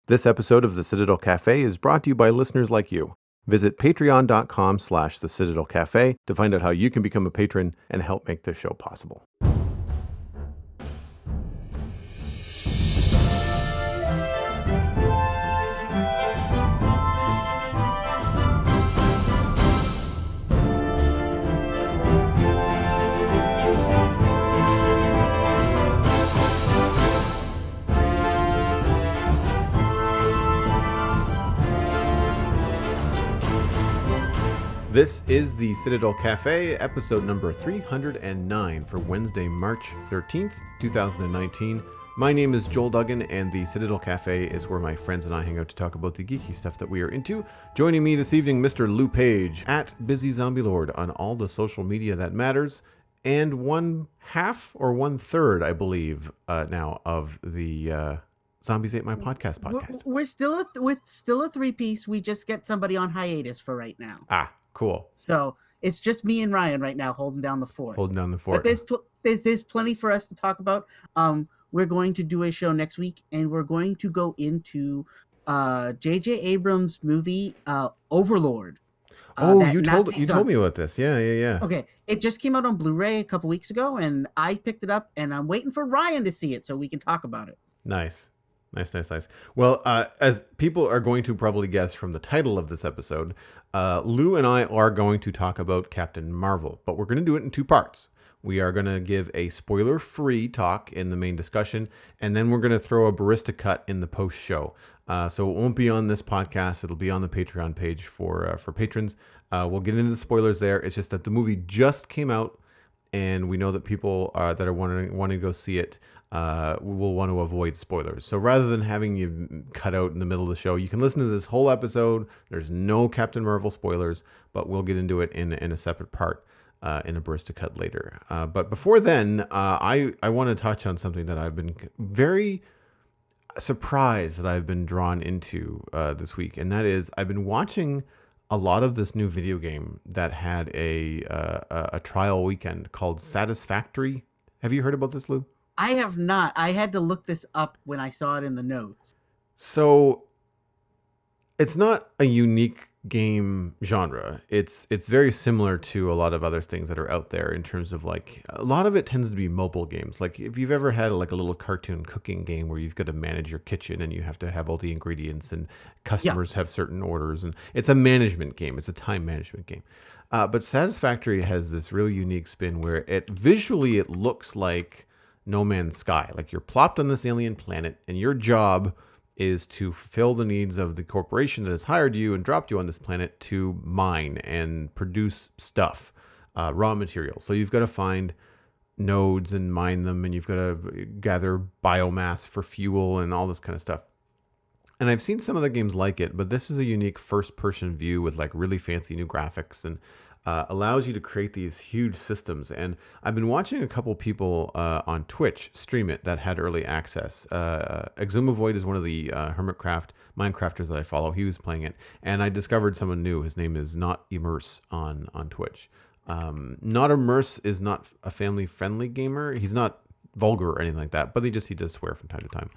This episode of the Citadel Cafe is brought to you by listeners like you. Visit patreon.com/the Citadel Cafe to find out how you can become a patron and help make this show possible. This is the Citadel Cafe, episode number 309 for Wednesday, March 13th, 2019. My name is Joel Duggan, and the Citadel Cafe is where my friends and I hang out to talk about the geeky stuff that we are into. Joining me this evening, Mr. Lou Page, at Busy Zombie Lord on all the social media that matters, and 1/2 or 1/3, I believe, now of the Zombies Ate My Podcast. We're still a three-piece. We just get somebody on hiatus for right now. Ah, cool. So it's just me and Ryan right now holding down the fort. But there's plenty for us to talk about. We're going to do a show next week, and we're going to go into J.J. Abrams' movie Overlord. You told me about this. Yeah. Okay, it just came out on Blu-ray a couple weeks ago, and I picked it up, and I'm waiting for Ryan to see it so we can talk about it. Nice. Well, as people are going to probably guess from the title of this episode, Lou and I are going to talk about Captain Marvel, but we're going to do it in two parts. We are going to give a spoiler-free talk in the main discussion, and then we're going to throw a barista cut in the post-show. So it won't be on this podcast. It'll be on the Patreon page for patrons. We'll get into the spoilers there. It's just that the movie just came out, and we know that people that are wanting to go see it will want to avoid spoilers. So rather than having you cut out in the middle of the show, you can listen to this whole episode. There's no Captain Marvel spoilers, but we'll get into it in a separate part in a barista cut later. But before then, I want to touch on something that I've been very surprised that I've been drawn into this week, and that is I've been watching a lot of this new video game that had a trial weekend called Satisfactory. Have you heard about this, Lou? I have not. I had to look this up when I saw it in the notes. So it's not a unique game genre. It's very similar to a lot of other things that are out there in terms of like a lot of it tends to be mobile games. Like if you've ever had like a little cartoon cooking game where you've got to manage your kitchen and you have to have all the ingredients and customers have certain orders, and it's a management game. It's a time management game. But Satisfactory has this really unique spin where it looks like No Man's Sky. Like you're plopped on this alien planet and your job is to fulfill the needs of the corporation that has hired you and dropped you on this planet to mine and produce stuff, raw materials. So you've got to find nodes and mine them, and you've got to gather biomass for fuel and all this kind of stuff. And I've seen some other games like it, but this is a unique first-person view with like really fancy new graphics and allows you to create these huge systems. And I've been watching a couple people on Twitch stream it that had early access. Exumavoid is one of the Hermitcraft Minecrafters that I follow. He was playing it, and I discovered someone new. His name is Not Immerse on Twitch. Not Immerse is not a family-friendly gamer. He's not vulgar or anything like that, but he does swear from time to time.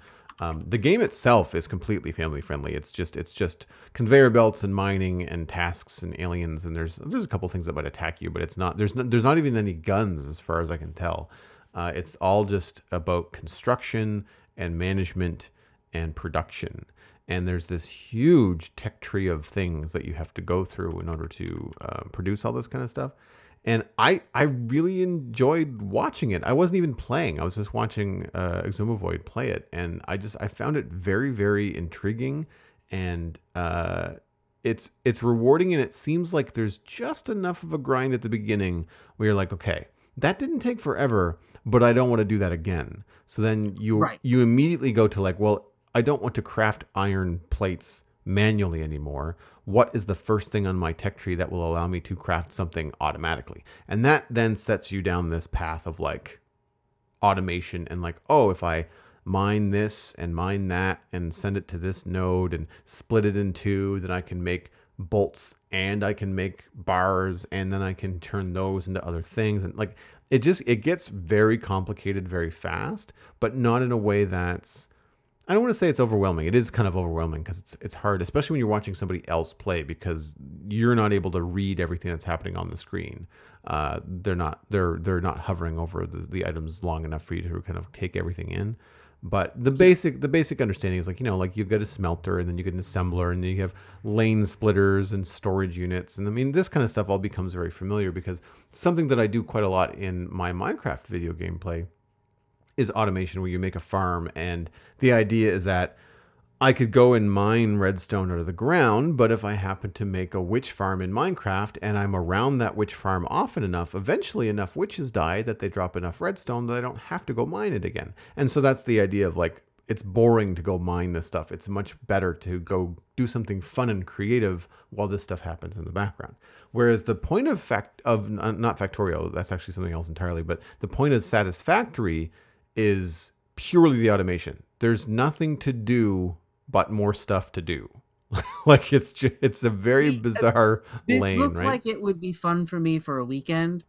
The game itself is completely family friendly. It's just conveyor belts and mining and tasks and aliens, and there's a couple things that might attack you, but it's not there's not even any guns as far as I can tell. It's all just about construction and management and production. And there's this huge tech tree of things that you have to go through in order to produce all this kind of stuff. And I really enjoyed watching it. I wasn't even playing. I was just watching Exumavoid play it. And I found it very, very intriguing. And it's rewarding. And it seems like there's just enough of a grind at the beginning where you're like, okay, that didn't take forever, but I don't want to do that again. So then you immediately go to like, well, I don't want to craft iron plates manually anymore. What is the first thing on my tech tree that will allow me to craft something automatically? And that then sets you down this path of like automation and like, oh, if I mine this and mine that and send it to this node and split it in two, then I can make bolts and I can make bars and then I can turn those into other things. And like, it gets very complicated very fast, but not in a way that's I don't want to say it's overwhelming. It is kind of overwhelming because it's hard, especially when you're watching somebody else play because you're not able to read everything that's happening on the screen. They're not hovering over the items long enough for you to kind of take everything in. But Yeah. the basic understanding is like like you've got a smelter and then you get an assembler and then you have lane splitters and storage units and I mean this kind of stuff all becomes very familiar because something that I do quite a lot in my Minecraft video gameplay is automation where you make a farm and the idea is that I could go and mine redstone out of the ground, but if I happen to make a witch farm in Minecraft and I'm around that witch farm often enough, eventually enough witches die that they drop enough redstone that I don't have to go mine it again. And so that's the idea of like it's boring to go mine this stuff. It's much better to go do something fun and creative while this stuff happens in the background. Whereas the point of fact of not factorial, that's actually something else entirely, but the point of satisfactory is purely the automation. There's nothing to do but more stuff to do. Like it's a very See, bizarre this lane, looks right? like it would be fun for me for a weekend,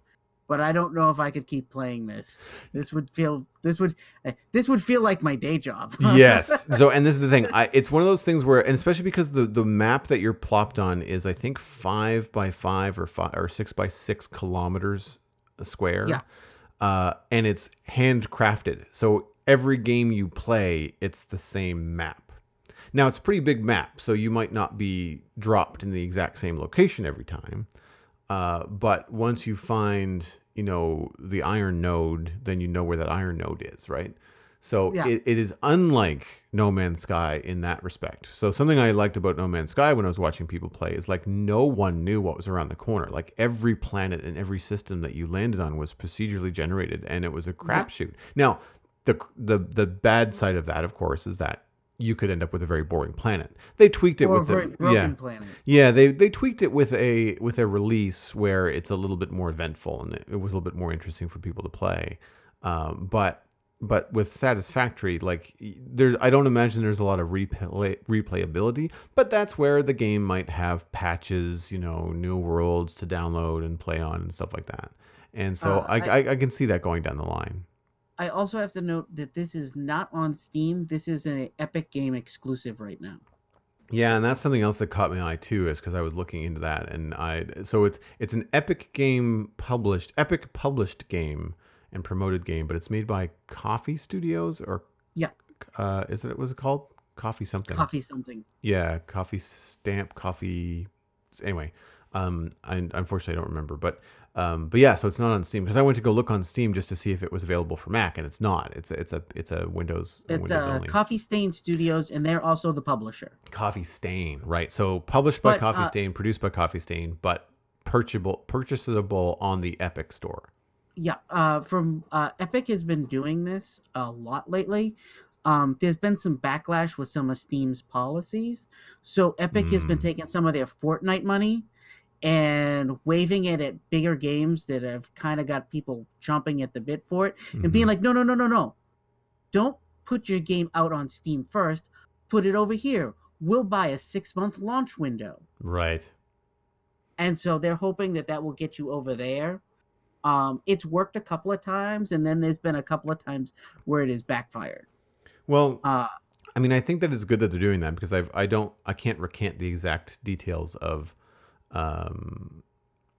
but I don't know if I could keep playing this. This would feel like my day job. Yes. So, and this is the thing. It's one of those things where, and especially because the map that you're plopped on is, I think, 5 by 5 or 6 by 6 kilometers Yeah. square, and it's handcrafted. So every game you play, it's the same map. Now it's a pretty big map, so you might not be dropped in the exact same location every time. But once you find, the iron node, then you know where that iron node is, right? So Yeah. it is unlike No Man's Sky in that respect. So something I liked about No Man's Sky when I was watching people play is like no one knew what was around the corner. Like every planet and every system that you landed on was procedurally generated, and it was a Yep. crapshoot. Now, the bad side of that, of course, is that you could end up with a very boring planet. They tweaked it Or a with very the yeah. broken planet. Yeah, they tweaked it with a release where it's a little bit more eventful and it was a little bit more interesting for people to play. But with Satisfactory, like there, I don't imagine there's a lot of replayability. But that's where the game might have patches, new worlds to download and play on and stuff like that. And so Uh, I I can see that going down the line. I also have to note that this is not on Steam. This is an Epic Game exclusive right now. Yeah, and that's something else that caught my eye too, is because I was looking into that, and so it's an Epic published game and promoted game, but it's made by Coffee Studios or Yeah. is it was it called Coffee something? Coffee something. Yeah, Coffee Stamp, Coffee. Anyway, I unfortunately I don't remember, but yeah, so it's not on Steam because I went to go look on Steam just to see if it was available for Mac, and it's not. It's a It's Windows only. Coffee Stain Studios, and they're also the publisher. Coffee Stain, right? So published by But Coffee Stain, produced by Coffee Stain, but purchasable on the Epic Store. yeah, from Epic has been doing this a lot lately. There's been some backlash with some of Steam's policies, so Epic has been Mm. taking some of their Fortnite money and waving it at bigger games that have kind of got people chomping at the bit for it, and being Hmm. like, no, no, no, no, no, don't put your game out on Steam first. Put it over here. We'll buy a 6 month launch window. Right. And so they're hoping that that will get you over there. It's worked a couple of times, and then there's been a couple of times where it has backfired. Well, Uh, I mean, I think that it's good that they're doing that because I can't recant the exact details of, um,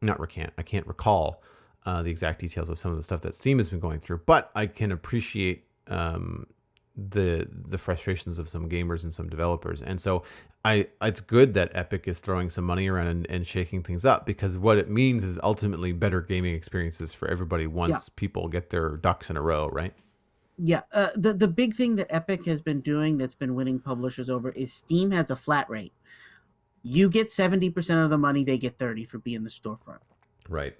not recant, I can't recall the exact details of some of the stuff that Steam has been going through, but I can appreciate the frustrations of some gamers and some developers, and so it's good that Epic is throwing some money around and shaking things up because what it means is ultimately better gaming experiences for everybody yeah, once people get their ducks in a row, right? yeah. The big thing that Epic has been doing that's been winning publishers over is Steam has a flat rate. You get 70% of the money; they get 30 for being the storefront. Right.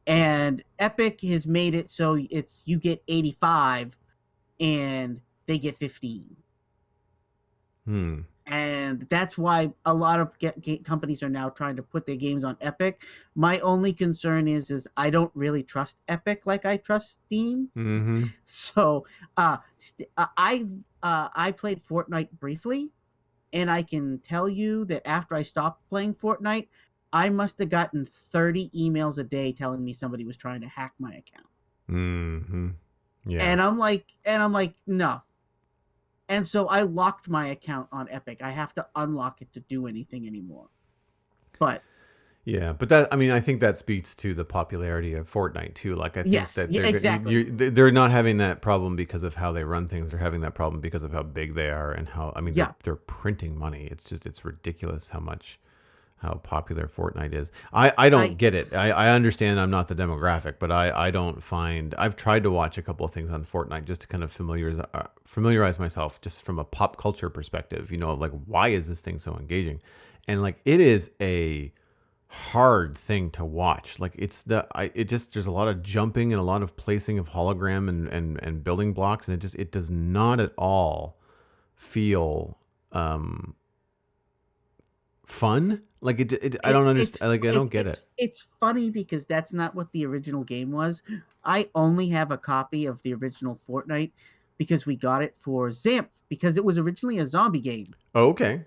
And Epic has made it so it's you get 85 and they get 15. Hmm. And that's why a lot of companies are now trying to put their games on Epic. My only concern is I don't really trust Epic like I trust Steam. Mm-hmm. So I played Fortnite briefly, and I can tell you that after I stopped playing Fortnite, I must have gotten 30 emails a day telling me somebody was trying to hack my account. Mm-hmm. Yeah. And I'm like, no. And so I locked my account on Epic. I have to unlock it to do anything anymore. But Yeah, but that I mean I think that speaks to the popularity of Fortnite too. Like I think yes, that yeah, exactly. they're not having that problem because of how they run things. They're having that problem because of how big they are and how I mean Yeah, they're printing money. It's ridiculous how much how popular Fortnite is. I don't I get it. I understand I'm not the demographic, but I don't find I've tried to watch a couple of things on Fortnite just to kind of familiarize myself just from a pop culture perspective. You know, like why is this thing so engaging? And like it is a hard thing to watch. Like it's it just there's a lot of jumping and a lot of placing of hologram and building blocks, and it does not at all feel um fun. Like I it don't it's understand. Like I it, don't get it's it. it's funny because that's not what the original game was. I only have a copy of the original Fortnite because we got it for Zamp because it was originally a zombie game. Oh, okay.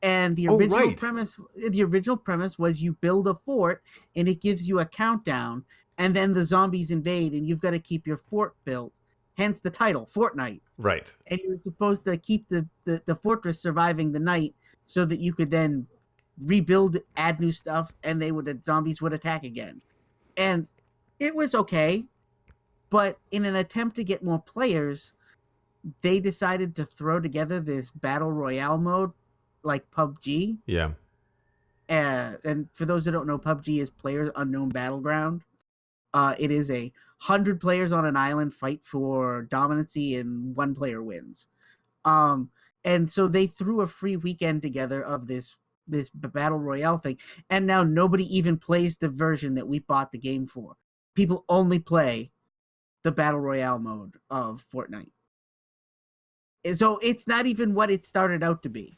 And Oh, right. the original premise was you build a fort and it gives you a countdown and then the zombies invade and you've got to keep your fort built. Hence the title, Fortnite. Right. And you're supposed to keep the fortress surviving the night so that you could then rebuild, add new stuff, and the zombies would attack again. And it was okay, but in an attempt to get more players, they decided to throw together this battle royale mode like PUBG. Yeah. And for those that don't know, PUBG is Players Unknown Battleground. It is 100 players on an island fight for dominancy, and one player wins. Um, and so they threw a free weekend together of this battle royale thing, and now nobody even plays the version that we bought the game for. People only play the battle royale mode of Fortnite. So it's not even what it started out to be.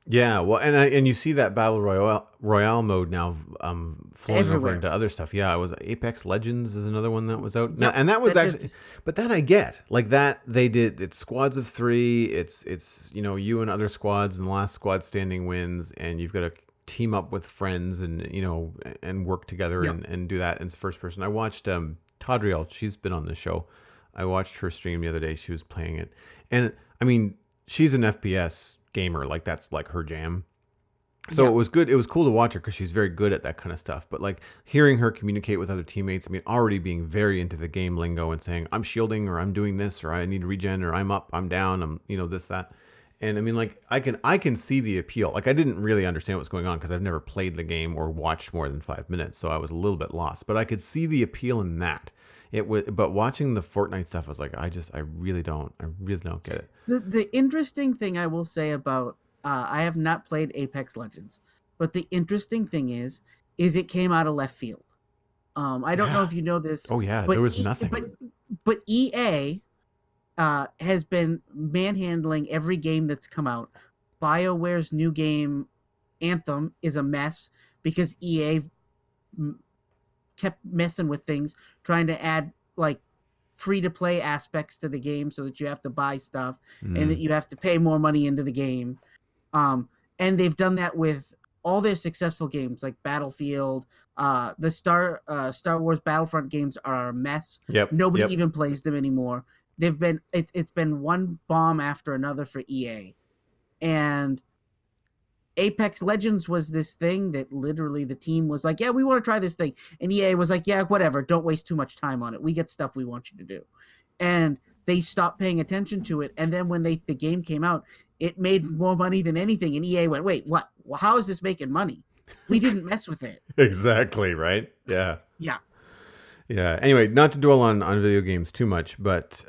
Yeah, well, and you see that battle royale mode now flowing over Everywhere. into other stuff. Yeah, I was Apex Legends is another one that was out now, Yep. and that was That actually, just but that I get like that they did. It's squads of three. It's you know you and other squads, and the last squad standing wins, and you've got to team up with friends and you know and work together yep. and do that in first person. I watched Tadriel. She's been on the show. I watched her stream the other day. She was playing it, and I mean she's an FPS gamer, like that's like her jam. So it Yeah. was good. It was cool to watch her because she's very good at that kind of stuff. But like hearing her communicate with other teammates, I mean, already being very into the game lingo and saying, I'm shielding or I'm doing this or I need regen or I'm up, I'm down, I'm, you know, this, that. And I mean, like I can see the appeal. Like I didn't really understand what's going on because I've never played the game or watched more than 5 minutes. So I was a little bit lost, but I could see the appeal in that. It was, but watching the Fortnite stuff, I was like, I really don't get it. The interesting thing I will say about I have not played Apex Legends, but the interesting thing is it came out of left field. I don't know Yeah. if you know this, Oh yeah. There but was nothing. EA has been manhandling every game that's come out. BioWare's new game Anthem is a mess because EA kept messing with things, trying to add like free to play aspects to the game so that you have to buy stuff and that Mm. you have to pay more money into the game. Um, and they've done that with all their successful games like Battlefield. The Star Wars Battlefront games are a mess. Yep. Nobody Yep. even plays them anymore. It's been one bomb after another for EA. And Apex Legends was this thing that literally the team was like, yeah, we want to try this thing. And EA was like, yeah, whatever. Don't waste too much time on it. We get stuff we want you to do. And they stopped paying attention to it. And then when the game came out, it made more money than anything. And EA went, wait, what? Well, how is this making money? We didn't mess with it. Exactly, right? Yeah. Yeah. Yeah. Anyway, not to dwell on video games too much, but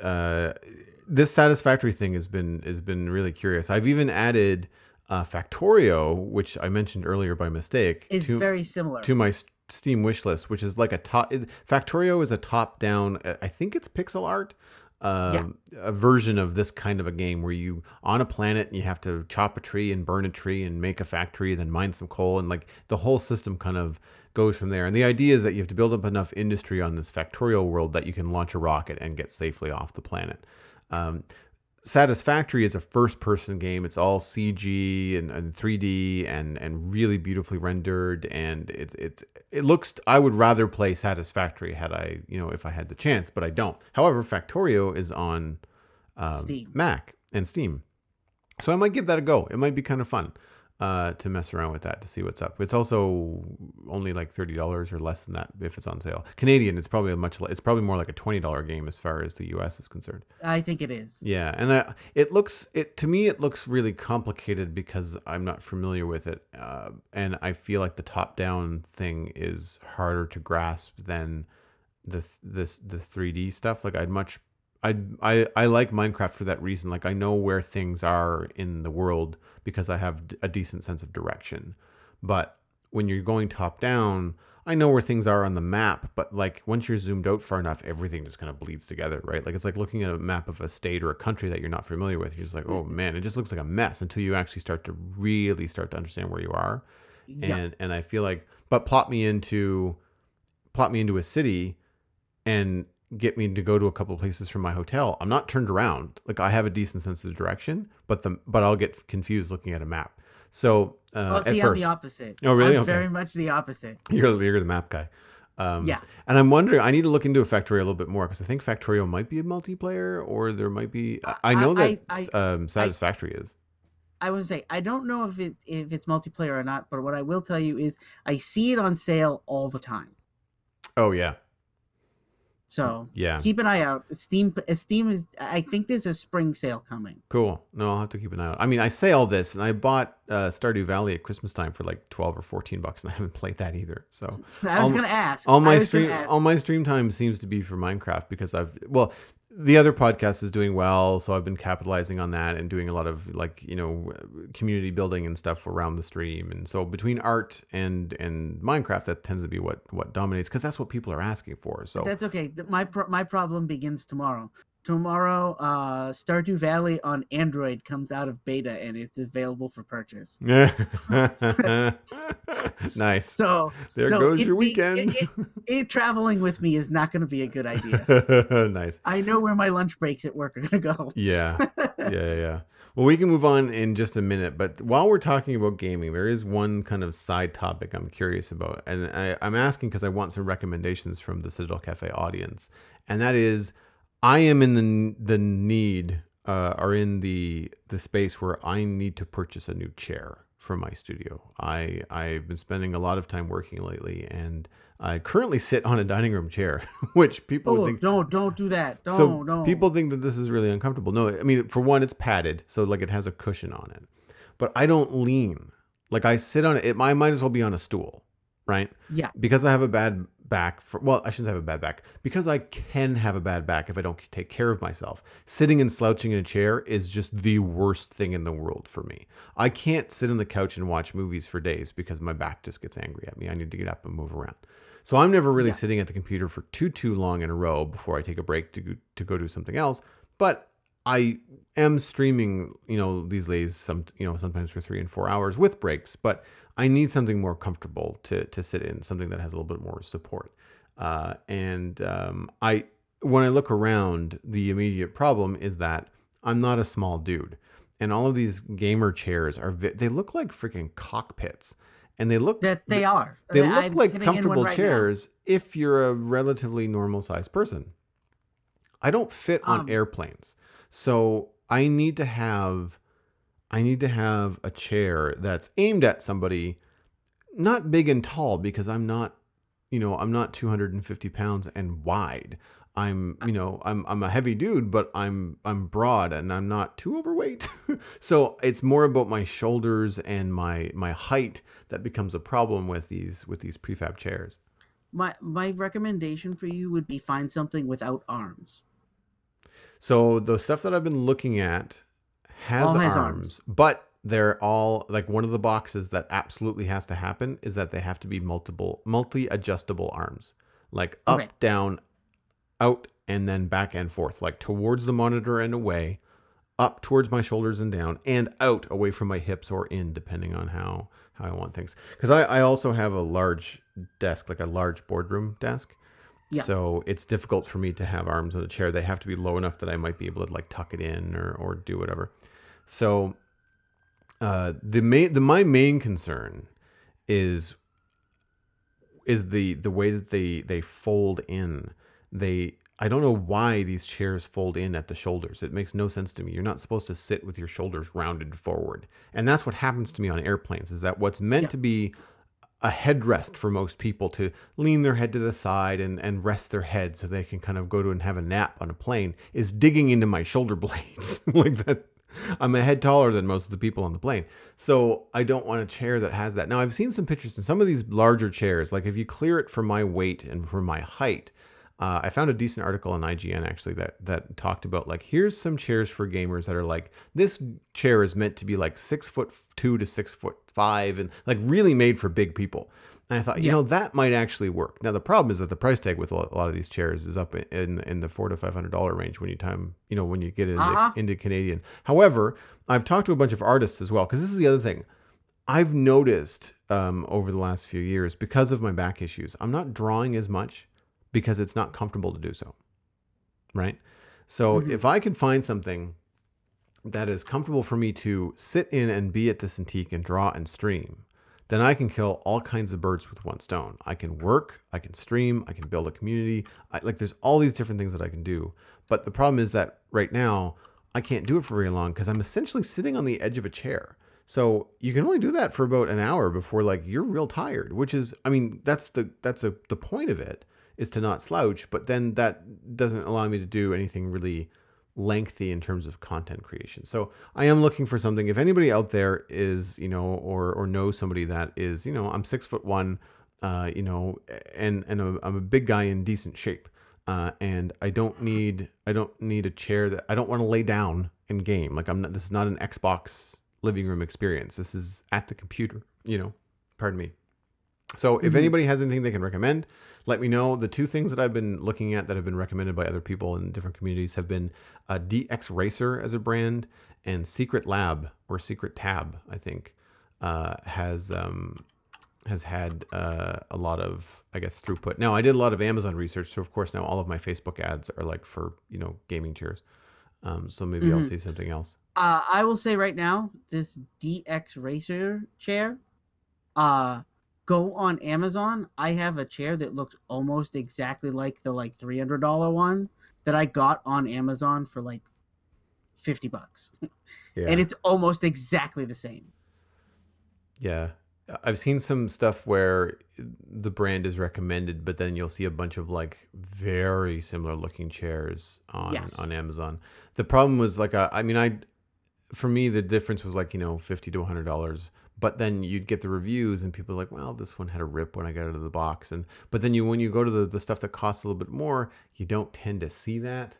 this satisfactory thing has been really curious. I've even added Factorio, which I mentioned earlier by mistake, Is very to similar. my Steam wish list, which is like Factorio is a top down. I think it's pixel art. Yeah. A version of this kind of a game where you on a planet and you have to chop a tree and burn a tree and make a factory and then mine some coal and like the whole system kind of goes from there. And the idea is that you have to build up enough industry on this factorial world that you can launch a rocket and get safely off the planet. Um, Satisfactory is a first person game. It's all CG and 3D and really beautifully rendered. And it looks, I would rather play Satisfactory had if I had the chance, but I don't. However, Factorio is on Steam. Mac. and Steam. So I might give that a go. It might be kind of fun to mess around with that to see what's up. It's also only like $30 or less than that if it's on sale. Canadian, it's probably it's probably more like a $20 game as far as the US is concerned. I think it is. Yeah, and it looks it to me it looks really complicated because I'm not familiar with it, and I feel like the top down thing is harder to grasp than the 3D stuff. Like I like Minecraft for that reason. Like I know where things are in the world because I have a decent sense of direction. But when you're going top down, I know where things are on the map, but like once you're zoomed out far enough, everything just kind of bleeds together, right? Like it's like looking at a map of a state or a country that you're not familiar with. You're just like, oh man, it just looks like a mess until you actually start to understand where you are. Yeah. And I feel like, but plot me into a city and get me to go to a couple of places from my hotel. I'm not turned around. Like I have a decent sense of direction, but I'll get confused looking at a map. So Oh, at see, I'm the first, opposite. oh really? I'm Okay, very much the opposite. you're the map guy. Um, Yeah. and I'm wondering, I need to look into a Factorio a little bit more because I think Factorio might be a multiplayer, or there might be. I know that I Satisfactory is. I would say I don't know if it's multiplayer or not, but what I will tell you is I see it on sale all the time. Oh yeah, So yeah. keep an eye out. Steam is. I think there's a spring sale coming. Cool. No, I'll have to keep an eye out. I mean, I say all this, and I bought Stardew Valley at Christmas time for like 12 or 14 bucks, and I haven't played that either. So, I was all, gonna ask. all I my was gonna stream, ask. all my stream time seems to be for Minecraft because the other podcast is doing well, so I've been capitalizing on that and doing a lot of like community building and stuff around the stream. And so between art and Minecraft, that tends to be what dominates because that's what people are asking for. So That's okay. My problem begins tomorrow. Tomorrow, Stardew Valley on Android comes out of beta and it's available for purchase. nice. So There so goes it your be weekend. it traveling with me is not going to be a good idea. Nice. I know where my lunch breaks at work are going to go. Yeah. Yeah. Well, we can move on in just a minute, but while we're talking about gaming, there is one kind of side topic I'm curious about, and I'm asking because I want some recommendations from the Citadel Cafe audience, and that is, I am in the need or in the space where I need to purchase a new chair for my studio. I've been spending a lot of time working lately, and I currently sit on a dining room chair, which people would Oh, think. don't do that. So Don't. people think that this is really uncomfortable. No, I mean, for one, it's padded, so like it has a cushion on it. But I don't lean. Like I sit on it. I might as well be on a stool, right? Yeah. Because I have a bad back. Well, I shouldn't have a bad back. Because I can have a bad back if I don't take care of myself. Sitting and slouching in a chair is just the worst thing in the world for me. I can't sit on the couch and watch movies for days because my back just gets angry at me. I need to get up and move around. So I'm never really Yeah. sitting at the computer for too long in a row before I take a break to go do something else. But I am streaming, these days sometimes for 3 and 4 hours with breaks. But I need something more comfortable to sit in, something that has a little bit more support. I when I look around, the immediate problem is that I'm not a small dude, and all of these gamer chairs they look like freaking cockpits, and That they are. they look I'm like sitting in one comfortable right now. chairs if you're a relatively normal sized person. I don't fit on Um, airplanes. So I need to have a chair that's aimed at somebody not big and tall because I'm not 250 pounds and wide. I'm a heavy dude, but I'm broad and I'm not too overweight. So it's more about my shoulders and my height that becomes a problem with these prefab chairs. my recommendation for you would be find something without arms. So the stuff that I've been looking at has All has arms. arms, but they're all like one of the boxes that absolutely has to happen is that they have to be multi-adjustable arms, like Okay. up, down, out, and then back and forth, like towards the monitor and away, up towards my shoulders and down, and out away from my hips or in, depending on how I want things. Because I also have a large desk, like a large boardroom desk. Yeah. So it's difficult for me to have arms on a chair. They have to be low enough that I might be able to like tuck it in or do whatever. So my main concern is the way that they fold in. They I don't know why these chairs fold in at the shoulders. It makes no sense to me. You're not supposed to sit with your shoulders rounded forward. And that's what happens to me on airplanes is that what's meant Yeah. to be a headrest for most people to lean their head to the side and rest their head so they can kind of go to and have a nap on a plane is digging into my shoulder blades like that. I'm a head taller than most of the people on the plane. So I don't want a chair that has that. Now I've seen some pictures in some of these larger chairs, like if you clear it for my weight and for my height, I found a decent article on IGN actually that talked about like here's some chairs for gamers that are like this chair is meant to be like 6'2" to 6'5" and like really made for big people. And I thought, Yeah. that might actually work. Now the problem is that the price tag with a lot of these chairs is up in the $400 to $500 range when you get Uh into huh. Canadian. However, I've talked to a bunch of artists as well because this is the other thing. I've noticed over the last few years because of my back issues, I'm not drawing as much because it's not comfortable to do so, right? So Hmm. if I can find something that is comfortable for me to sit in and be at the Cintiq and draw and stream, then I can kill all kinds of birds with one stone. I can work, I can stream, I can build a community. There's all these different things that I can do. But the problem is that right now I can't do it for very long because I'm essentially sitting on the edge of a chair. So you can only do that for about an hour before like you're real tired, which is, I mean, the point of it is to not slouch, but then that doesn't allow me to do anything really lengthy in terms of content creation. So I am looking for something. If anybody out there is, or knows somebody that is, I'm 6'1", and I'm a big guy in decent shape, and I don't need a chair that I don't want to lay down and game. Like I'm not. This is not an Xbox living room experience. This is at the computer. Pardon me. So if Hmm. anybody has anything they can recommend, let me know. The two things that I've been looking at that have been recommended by other people in different communities have been DX Racer as a brand and Secret Lab or Secret Tab, I think, has had a lot of, I guess, throughput. Now I did a lot of Amazon research, so of course now all of my Facebook ads are like for gaming chairs. So maybe I'll Hmm. see something else. I will say right now, this DX Racer chair, uh, go on Amazon. I have a chair that looks almost exactly like the like $300 one that I got on Amazon for like $50, and Yeah. it's almost exactly the same. Yeah. I've seen some stuff where the brand is recommended, but then you'll see a bunch of like very similar looking chairs on Yes. Amazon. The problem was like I mean I for me the difference was like, $50 to $100. But then you'd get the reviews and people are like, well, this one had a rip when I got it out of the box. And but then when you go to the stuff that costs a little bit more, you don't tend to see that.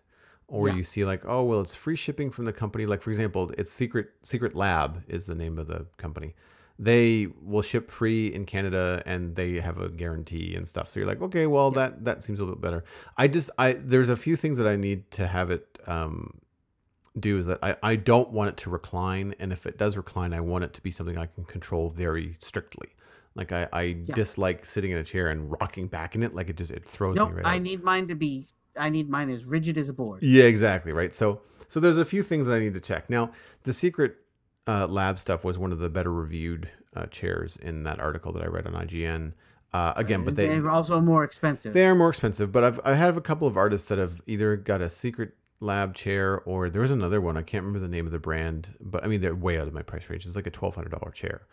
Or Yeah. you see like, oh well, it's free shipping from the company. Like for example, it's Secret Lab is the name of the company. They will ship free in Canada and they have a guarantee and stuff. So you're like, okay, well Yeah. that seems a little bit better. I there's a few things that I need to have it do is that I don't want it to recline, and if it does recline, I want it to be something I can control very strictly. Like I Yeah. dislike sitting in a chair and rocking back in it, like it throws me Nope. right I out. need mine to be. I need mine as rigid as a board. Yeah, exactly, right. So there's a few things that I need to check. Now, the Secret Lab stuff was one of the better reviewed chairs in that article that I read on IGN. Again, but They're also more expensive. they are more expensive, but I have a couple of artists that have either got a Secret Lab chair or there was another one. I can't remember the name of the brand, but I mean they're way out of my price range. It's like a $1,200 chair.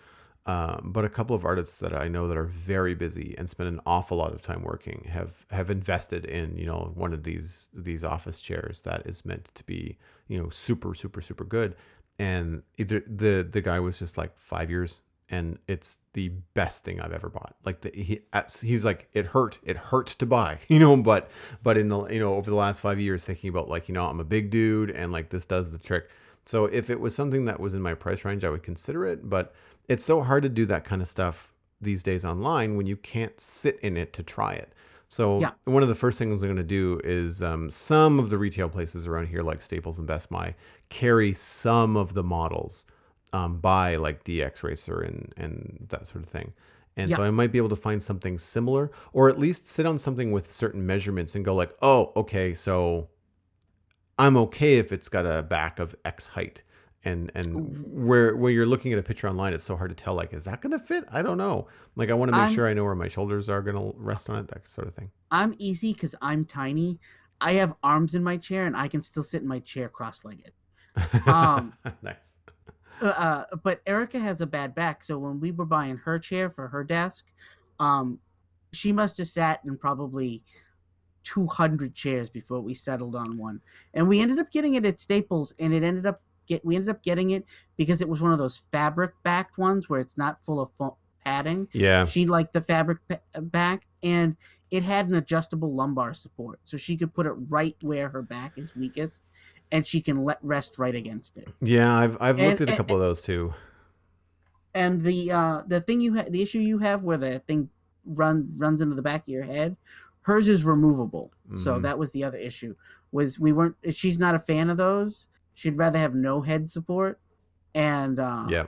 But a couple of artists that I know that are very busy and spend an awful lot of time working have invested in one of these office chairs that is meant to be super super super good. And either the guy was just like 5 years, and it's the best thing I've ever bought. Like he's like it hurt to buy, but in the over the last 5 years thinking about like I'm a big dude and like this does the trick. So if it was something that was in my price range, I would consider it, but it's so hard to do that kind of stuff these days online when you can't sit in it to try it. So Yeah. one of the first things I'm going to do is some of the retail places around here, like Staples and Best Buy, carry some of the models by like DX Racer and that sort of thing. And Yeah. so I might be able to find something similar, or at least sit on something with certain measurements and go like, oh, okay, so I'm okay if it's got a back of X height. And where you're looking at a picture online, it's so hard to tell. Like, is that going to fit? I don't know. Like, I want to make I'm sure I know where my shoulders are going to rest on it, that sort of thing. I'm easy because I'm tiny. I have arms in my chair and I can still sit in my chair cross-legged. Um, Nice. but Erica has a bad back, so when we were buying her chair for her desk, um, she must have sat in probably 200 chairs before we settled on one. And we ended up getting it at Staples, and we ended up getting it because it was one of those fabric backed ones where it's not full of padding. Yeah. She liked the fabric back, and it had an adjustable lumbar support, so she could put it right where her back is weakest, and she can let rest right against it. Yeah, I've looked And at a and, couple of those too. and the thing the issue you have where the thing runs into the back of your head, hers is removable. So Hmm. that was the other issue. Was we weren't She's not a fan of those. She'd rather have no head support, and Yeah.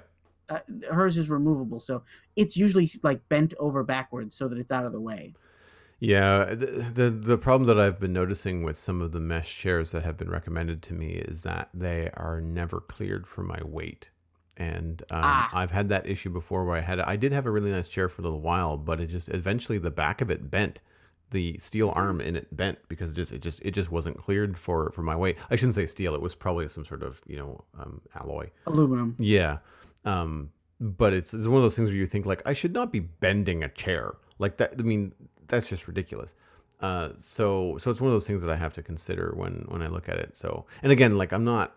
uh, hers is removable. So it's usually like bent over backwards so that it's out of the way. Yeah, the problem that I've been noticing with some of the mesh chairs that have been recommended to me is that they are never cleared for my weight. And Ah, I've had that issue before where I did have a really nice chair for a little while, but it just eventually the back of it bent, the steel arm in it bent because it just wasn't cleared for my weight. I shouldn't say steel; it was probably some sort of alloy. aluminum. Yeah. Um, but it's one of those things where you think like I should not be bending a chair like that. I mean, that's just ridiculous. So it's one of those things that I have to consider when I look at it. So, and again, like I'm not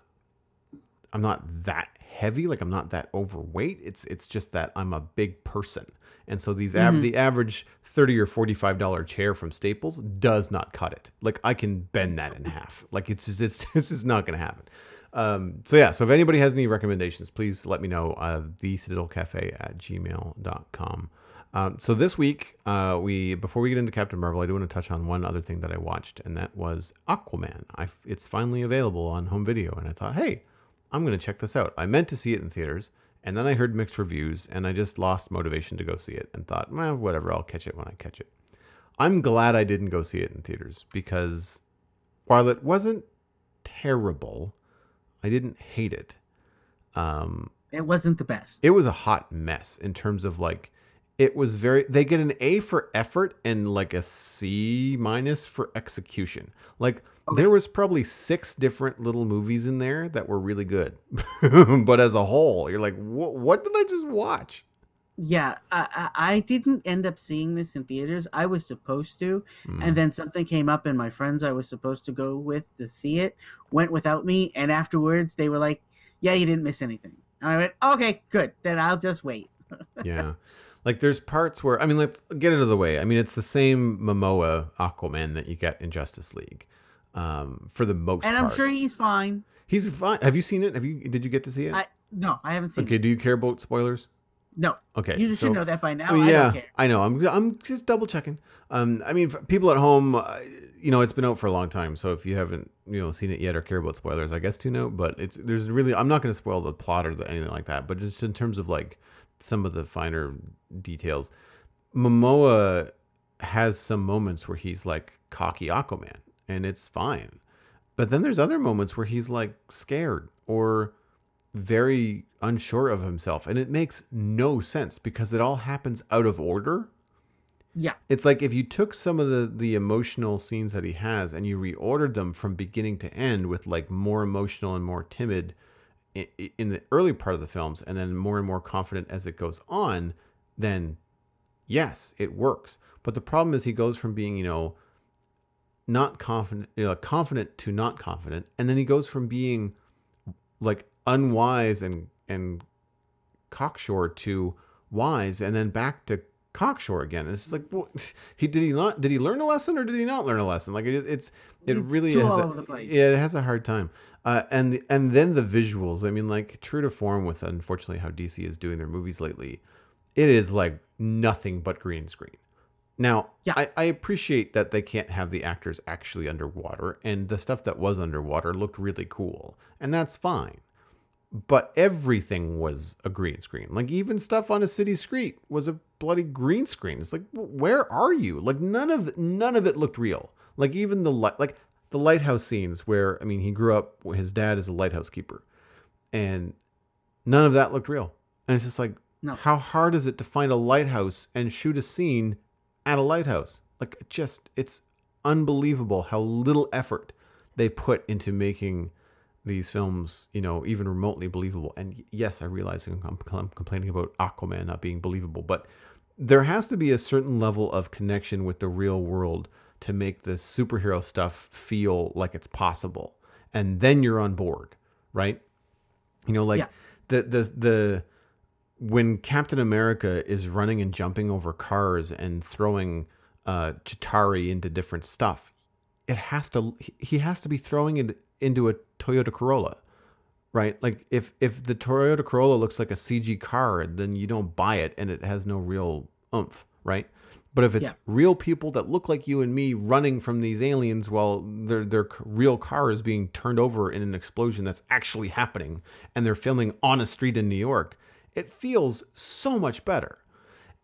that heavy, like I'm not that overweight. It's just that I'm a big person. And so Hmm. the average $30 or $45 chair from Staples does not cut it. Like I can bend that in half. Like it's just not going to happen. So yeah, so if anybody has any recommendations, please let me know. The Citadel Cafe at gmail.com. So this week, we before we get into Captain Marvel, I do want to touch on one other thing that I watched, and that was Aquaman. It's finally available on home video, and I thought, hey, I'm going to check this out. I meant to see it in theaters, and then I heard mixed reviews, and I just lost motivation to go see it and thought, well, whatever, I'll catch it when I catch it. I'm glad I didn't go see it in theaters because while it wasn't terrible, I didn't hate it. Um, It wasn't the it best. was a hot mess in terms of like it was very they get an A for effort and like a C minus for execution. Like there Okay. was probably six different little movies in there that were really good. But as a whole, you're like, what did I just watch? Yeah, I didn't end up seeing this in theaters. I was supposed to, and Mm, then something came up, and my friends I was supposed to go with to see it went without me. And afterwards, they were like, "Yeah, you didn't miss anything." And I went, "Okay, good. Then I'll just wait." yeah. Like there's parts where I mean, like get it out of the way. I mean, it's the same Momoa Aquaman that you get in Justice League, for the most And I'm part. sure he's fine. He's fine. Have you seen it? Did you get to see it? I No, I haven't seen Okay. it. Do you care about spoilers? No, Okay, you should so know that by I now. mean, I don't yeah, care. I know. I'm just double checking. I mean, for people at home, it's been out for a long time. So if you haven't, seen it yet or care about spoilers, I guess to know. But there's really, I'm not going to spoil the plot or anything like that. But just in terms of like some of the finer details, Momoa has some moments where he's like cocky Aquaman, and it's fine. But then there's other moments where he's like scared or very unsure of himself. And it makes no sense because it all happens out of order. Yeah, It's like if you took some of the emotional scenes that he has and you reordered them from beginning to end with like more emotional and more timid in the early part of the films and then more and more confident as it goes on, then yes, it works. But the problem is he goes from being, not confident, confident to not confident, and then he goes from being like unwise and cocksure to wise, and then back to cocksure again. It's just like, well, did he learn a lesson or did he not learn a lesson? Like it it's really too has all a over the yeah, place. it has a hard time. And then the visuals. I mean, like true to form with unfortunately how DC is doing their movies lately, it is like nothing but green screen. Now, Yeah, I appreciate that they can't have the actors actually underwater, and the stuff that was underwater looked really cool, and that's fine, but everything was a green screen. Like even stuff on a city street was a bloody green screen. It's like, where are you? Like none of it looked real. Like even like the lighthouse scenes where I mean he grew up. His dad is a lighthouse keeper, and none of that looked real. And it's just like, no. how hard is it to find a lighthouse and shoot a scene at a lighthouse? Like it's unbelievable how little effort they put into making these films, even remotely believable. And yes, I realize I'm complaining about Aquaman not being believable, but there has to be a certain level of connection with the real world to make the superhero stuff feel like it's possible. And then you're on board, right? Like Yeah, the when Captain America is running and jumping over cars and throwing Chitari into different stuff, he has to be throwing it into a Toyota Corolla, right? Like if the Toyota Corolla looks like a CG car, then you don't buy it and it has no real oomph, right? But if it's yeah, real people that look like you and me running from these aliens while their real car is being turned over in an explosion that's actually happening, and they're filming on a street in New York, it feels so much better.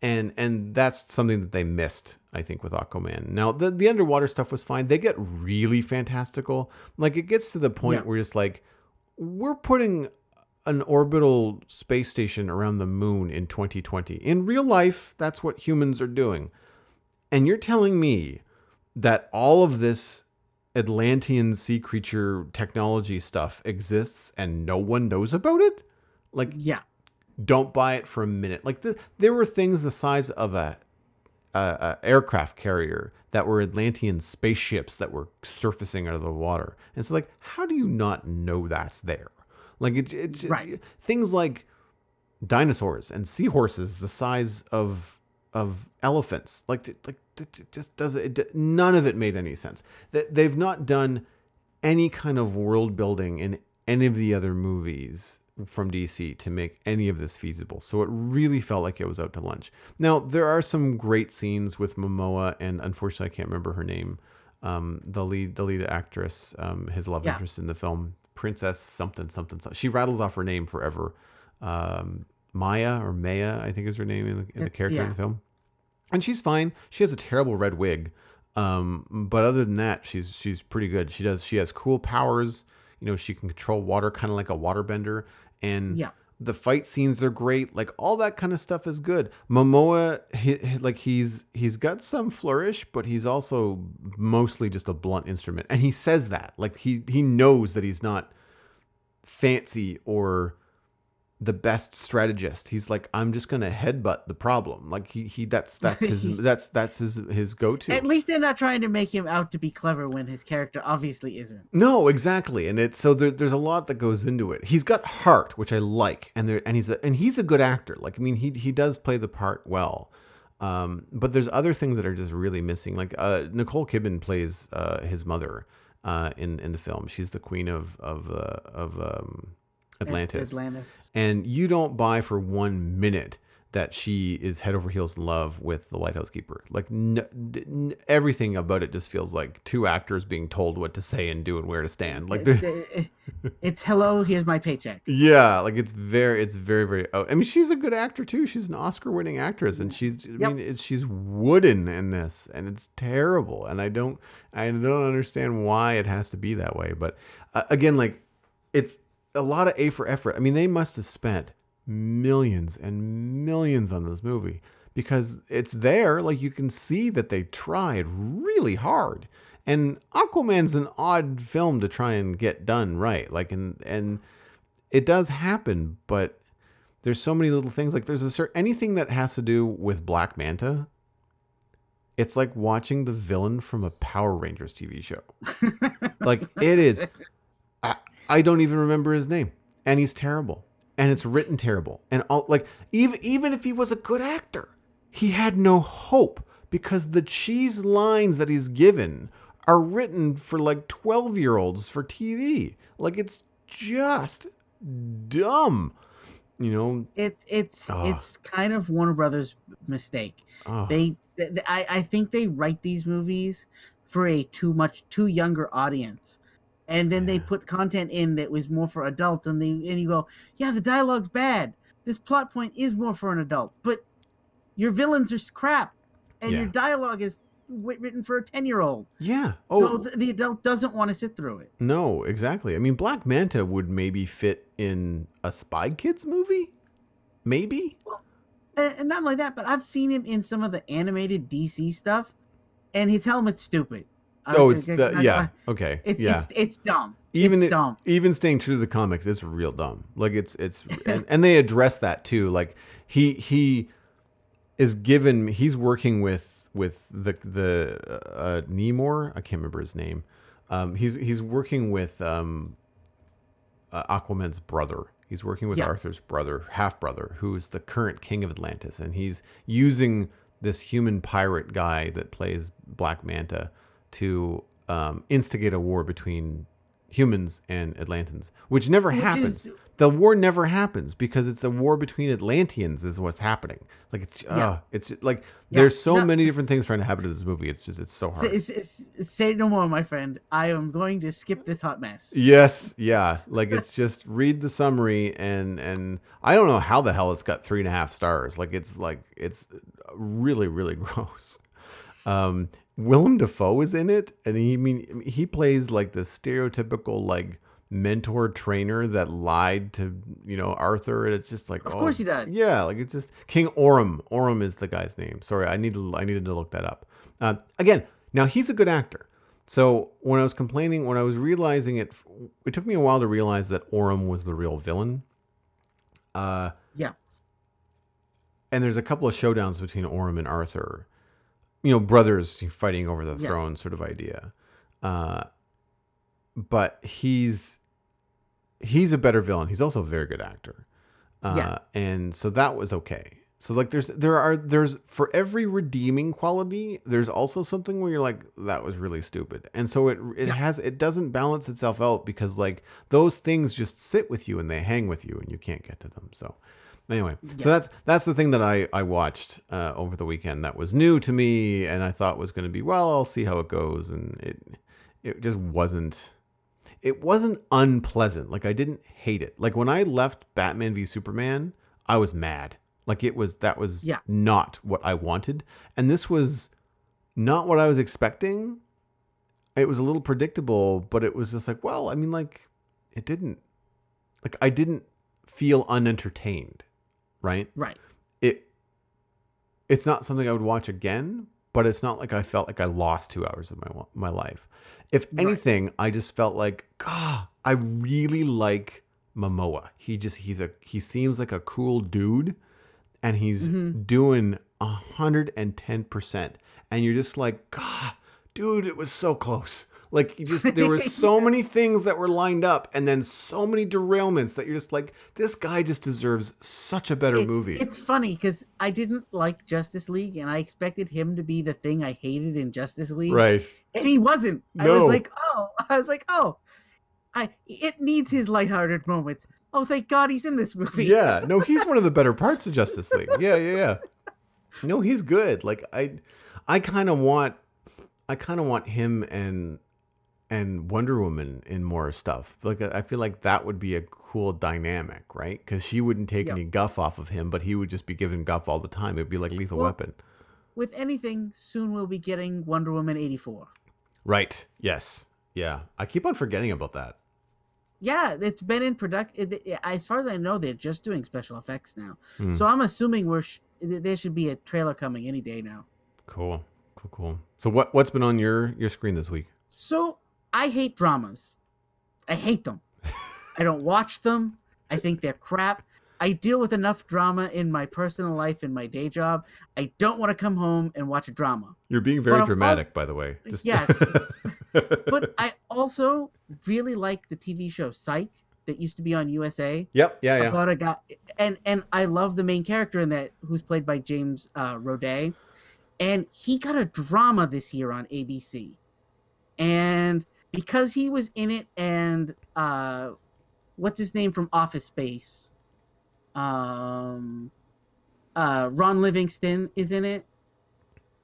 And that's something that they missed, I think, with Aquaman. Now the underwater stuff was fine. They get really fantastical. Like it gets to the yeah, point where it's like we're putting an orbital space station around the moon in 2020. In real life, that's what humans are doing. And you're telling me that all of this Atlantean sea creature technology stuff exists and no one knows about it? Like, yeah. don't buy it for a minute. Like, there were things the size of a aircraft carrier that were Atlantean spaceships that were surfacing out of the water. And it's like, how do you not know that's there? Like it's Right. things like dinosaurs and seahorses the size of elephants. Like it just does it. None of it made any sense. They've not done any kind of world building in any of the other movies from DC to make any of this feasible. So it really felt like it was out to lunch. Now, there are some great scenes with Momoa, and unfortunately, I can't remember her name. The lead actress, his love Yeah, interest in the film, Princess something something. She rattles off her name forever. Maya or Maya, I think is her name in the character in yeah. the film, and she's fine. She has a terrible red wig, but other than that, she's pretty good. She has cool powers. She can control water, kind of like a waterbender, and Yeah. the fight scenes are great. Like all that kind of stuff is good. Momoa, he's got some flourish, but he's also mostly just a blunt instrument, and he says that. Like he knows that he's not fancy or the best strategist. He's like, I'm just gonna headbutt the problem. Like he that's his go At to. least they're not trying to make him out to be clever when his character obviously isn't. No, exactly, and it's so there's a lot that goes into it. He's got heart, which I like, and he's a good actor. Like I mean, he does play the part well. But there's other things that are just really missing. Like Nicole Kidman plays his mother in the film. She's the queen of Atlantis, Atlantis. and you don't buy for 1 minute that she is head over heels in love with the lighthouse keeper. Like everything about it just feels like two actors being told what to say and do and where to stand. Like It's hello, here's my paycheck. yeah, like it's very very. I mean, she's a good actor too. She's an Oscar-winning actress, and she's. I Yep. mean, she's wooden in this, and it's terrible. And I don't understand why it has to be that way. But again, like it's a lot of A for effort. I mean, they must have spent millions and millions on this movie because it's there. Like you can see that they tried really hard. And Aquaman's an odd film to try and get done right. Like and it does happen, but there's so many little things. Like there's anything that has to do with Black Manta. It's like watching the villain from a Power Rangers TV show. Like it is. I, I don't even remember his name, and he's terrible, and it's written terrible, and all like even if he was a good actor, he had no hope because the cheese lines that he's given are written for like 12-year-olds for TV. Like it's just dumb, you know. Oh, It's kind of Warner Brothers' mistake. oh, I think they write these movies for a too younger audience, and then they yeah, put content in that was more for adults, and you go, yeah, the dialogue's bad. This plot point is more for an adult, but your villains are crap, and your yeah, dialogue is written for a 10-year-old. yeah. So Oh the adult doesn't want to sit through it. no, exactly. I mean, Black Manta would maybe fit in a Spy Kids movie, maybe. Well, and not like that, but I've seen him in some of the animated DC stuff, and his helmet's stupid. Oh, it's the yeah. Okay, yeah. It's dumb. It's Even it, dumb. even staying true to the comics, it's real dumb. Like it's and they address that too. Like he is given he's working with the Nemor. I can't remember his name. He's working with Aquaman's brother. He's working with Yeah, Arthur's brother, half brother, who's the current king of Atlantis, and he's using this human pirate guy that plays Black Manta to instigate a war between humans and Atlantans, which never which happens. is The war never happens because it's a war between Atlanteans is what's happening. Like yeah, it's like yeah. there's so No, many different things trying to happen in this movie. It's so hard. say no more, my friend. I am going to skip this hot mess. Yes, yeah. Like it's just read the summary and I don't know how the hell it's got 3.5 stars. Like it's really really gross. Willem Dafoe is in it, and he plays like the stereotypical like mentor trainer that lied to Arthur, and it's just like Of oh course he does. yeah, like it's just King Orm. Orm is the guy's name. Sorry, I needed to look that up. Again, now he's a good actor. So when I was realizing it, it took me a while to realize that Orm was the real villain. Uh, Yeah, and there's a couple of showdowns between Orm and Arthur, brothers fighting over the yeah, throne sort of idea. Uh, but he's a better villain. He's also a very good actor. yeah, And so that was okay. So like there's for every redeeming quality, there's also something where you're like that was really stupid. And so yeah, it doesn't balance itself out because like those things just sit with you and they hang with you and you can't get to them. So anyway, so yeah. that's the thing that I watched over the weekend that was new to me and I thought was going to be well, I'll see how it goes, and it just wasn't. It wasn't unpleasant. Like I didn't hate it. Like when I left Batman v Superman, I was mad. Like that was Yeah. not what I wanted, and this was not what I was expecting. It was a little predictable, but it was just like, well, I mean, like it didn't. Like I didn't feel unentertained, right? Right. It it's not something I would watch again, but it's not like I felt like I lost 2 hours of my life. If Right. anything, I just felt like, God, I really like Momoa. He seems like a cool dude, and he's Hmm. doing 110%. And you're just like, God, dude, it was so close. Like there were so Yeah. many things that were lined up, and then so many derailments that you're just like, this guy just deserves such a better movie. It's funny because I didn't like Justice League, and I expected him to be the thing I hated in Justice League, Right. and he wasn't. No. I was like, oh, I it needs his lighthearted moments. Oh, thank God he's in this movie. Yeah, no, he's one of the better parts of Justice League. Yeah, yeah, yeah. No, he's good. Like I I kind of want him and Wonder Woman in more stuff. Like I feel like that would be a cool dynamic, right? Because she wouldn't take Yep. any guff off of him, but he would just be giving guff all the time. It'd be like Lethal Well, Weapon. with anything, soon we'll be getting Wonder Woman 84. Right. Yes. Yeah. I keep on forgetting about that. Yeah, it's been in production. As far as I know, they're just doing special effects now. Hmm. So I'm assuming there should be a trailer coming any day now. Cool. Cool. Cool. So what's been on your screen this week? So I hate dramas. I hate them. I don't watch them. I think they're crap. I deal with enough drama in my personal life and my day job. I don't want to come home and watch a drama. You're being But very I'm all, dramatic, by the way. Just yes, but I also really like the TV show Psych that used to be on USA Yep. Yeah. Yeah. about a guy, and I love the main character in that, who's played by James Roday, and he got a drama this year on ABC, and because he was in it, and what's his name from Office Space, um, Ron Livingston is in it,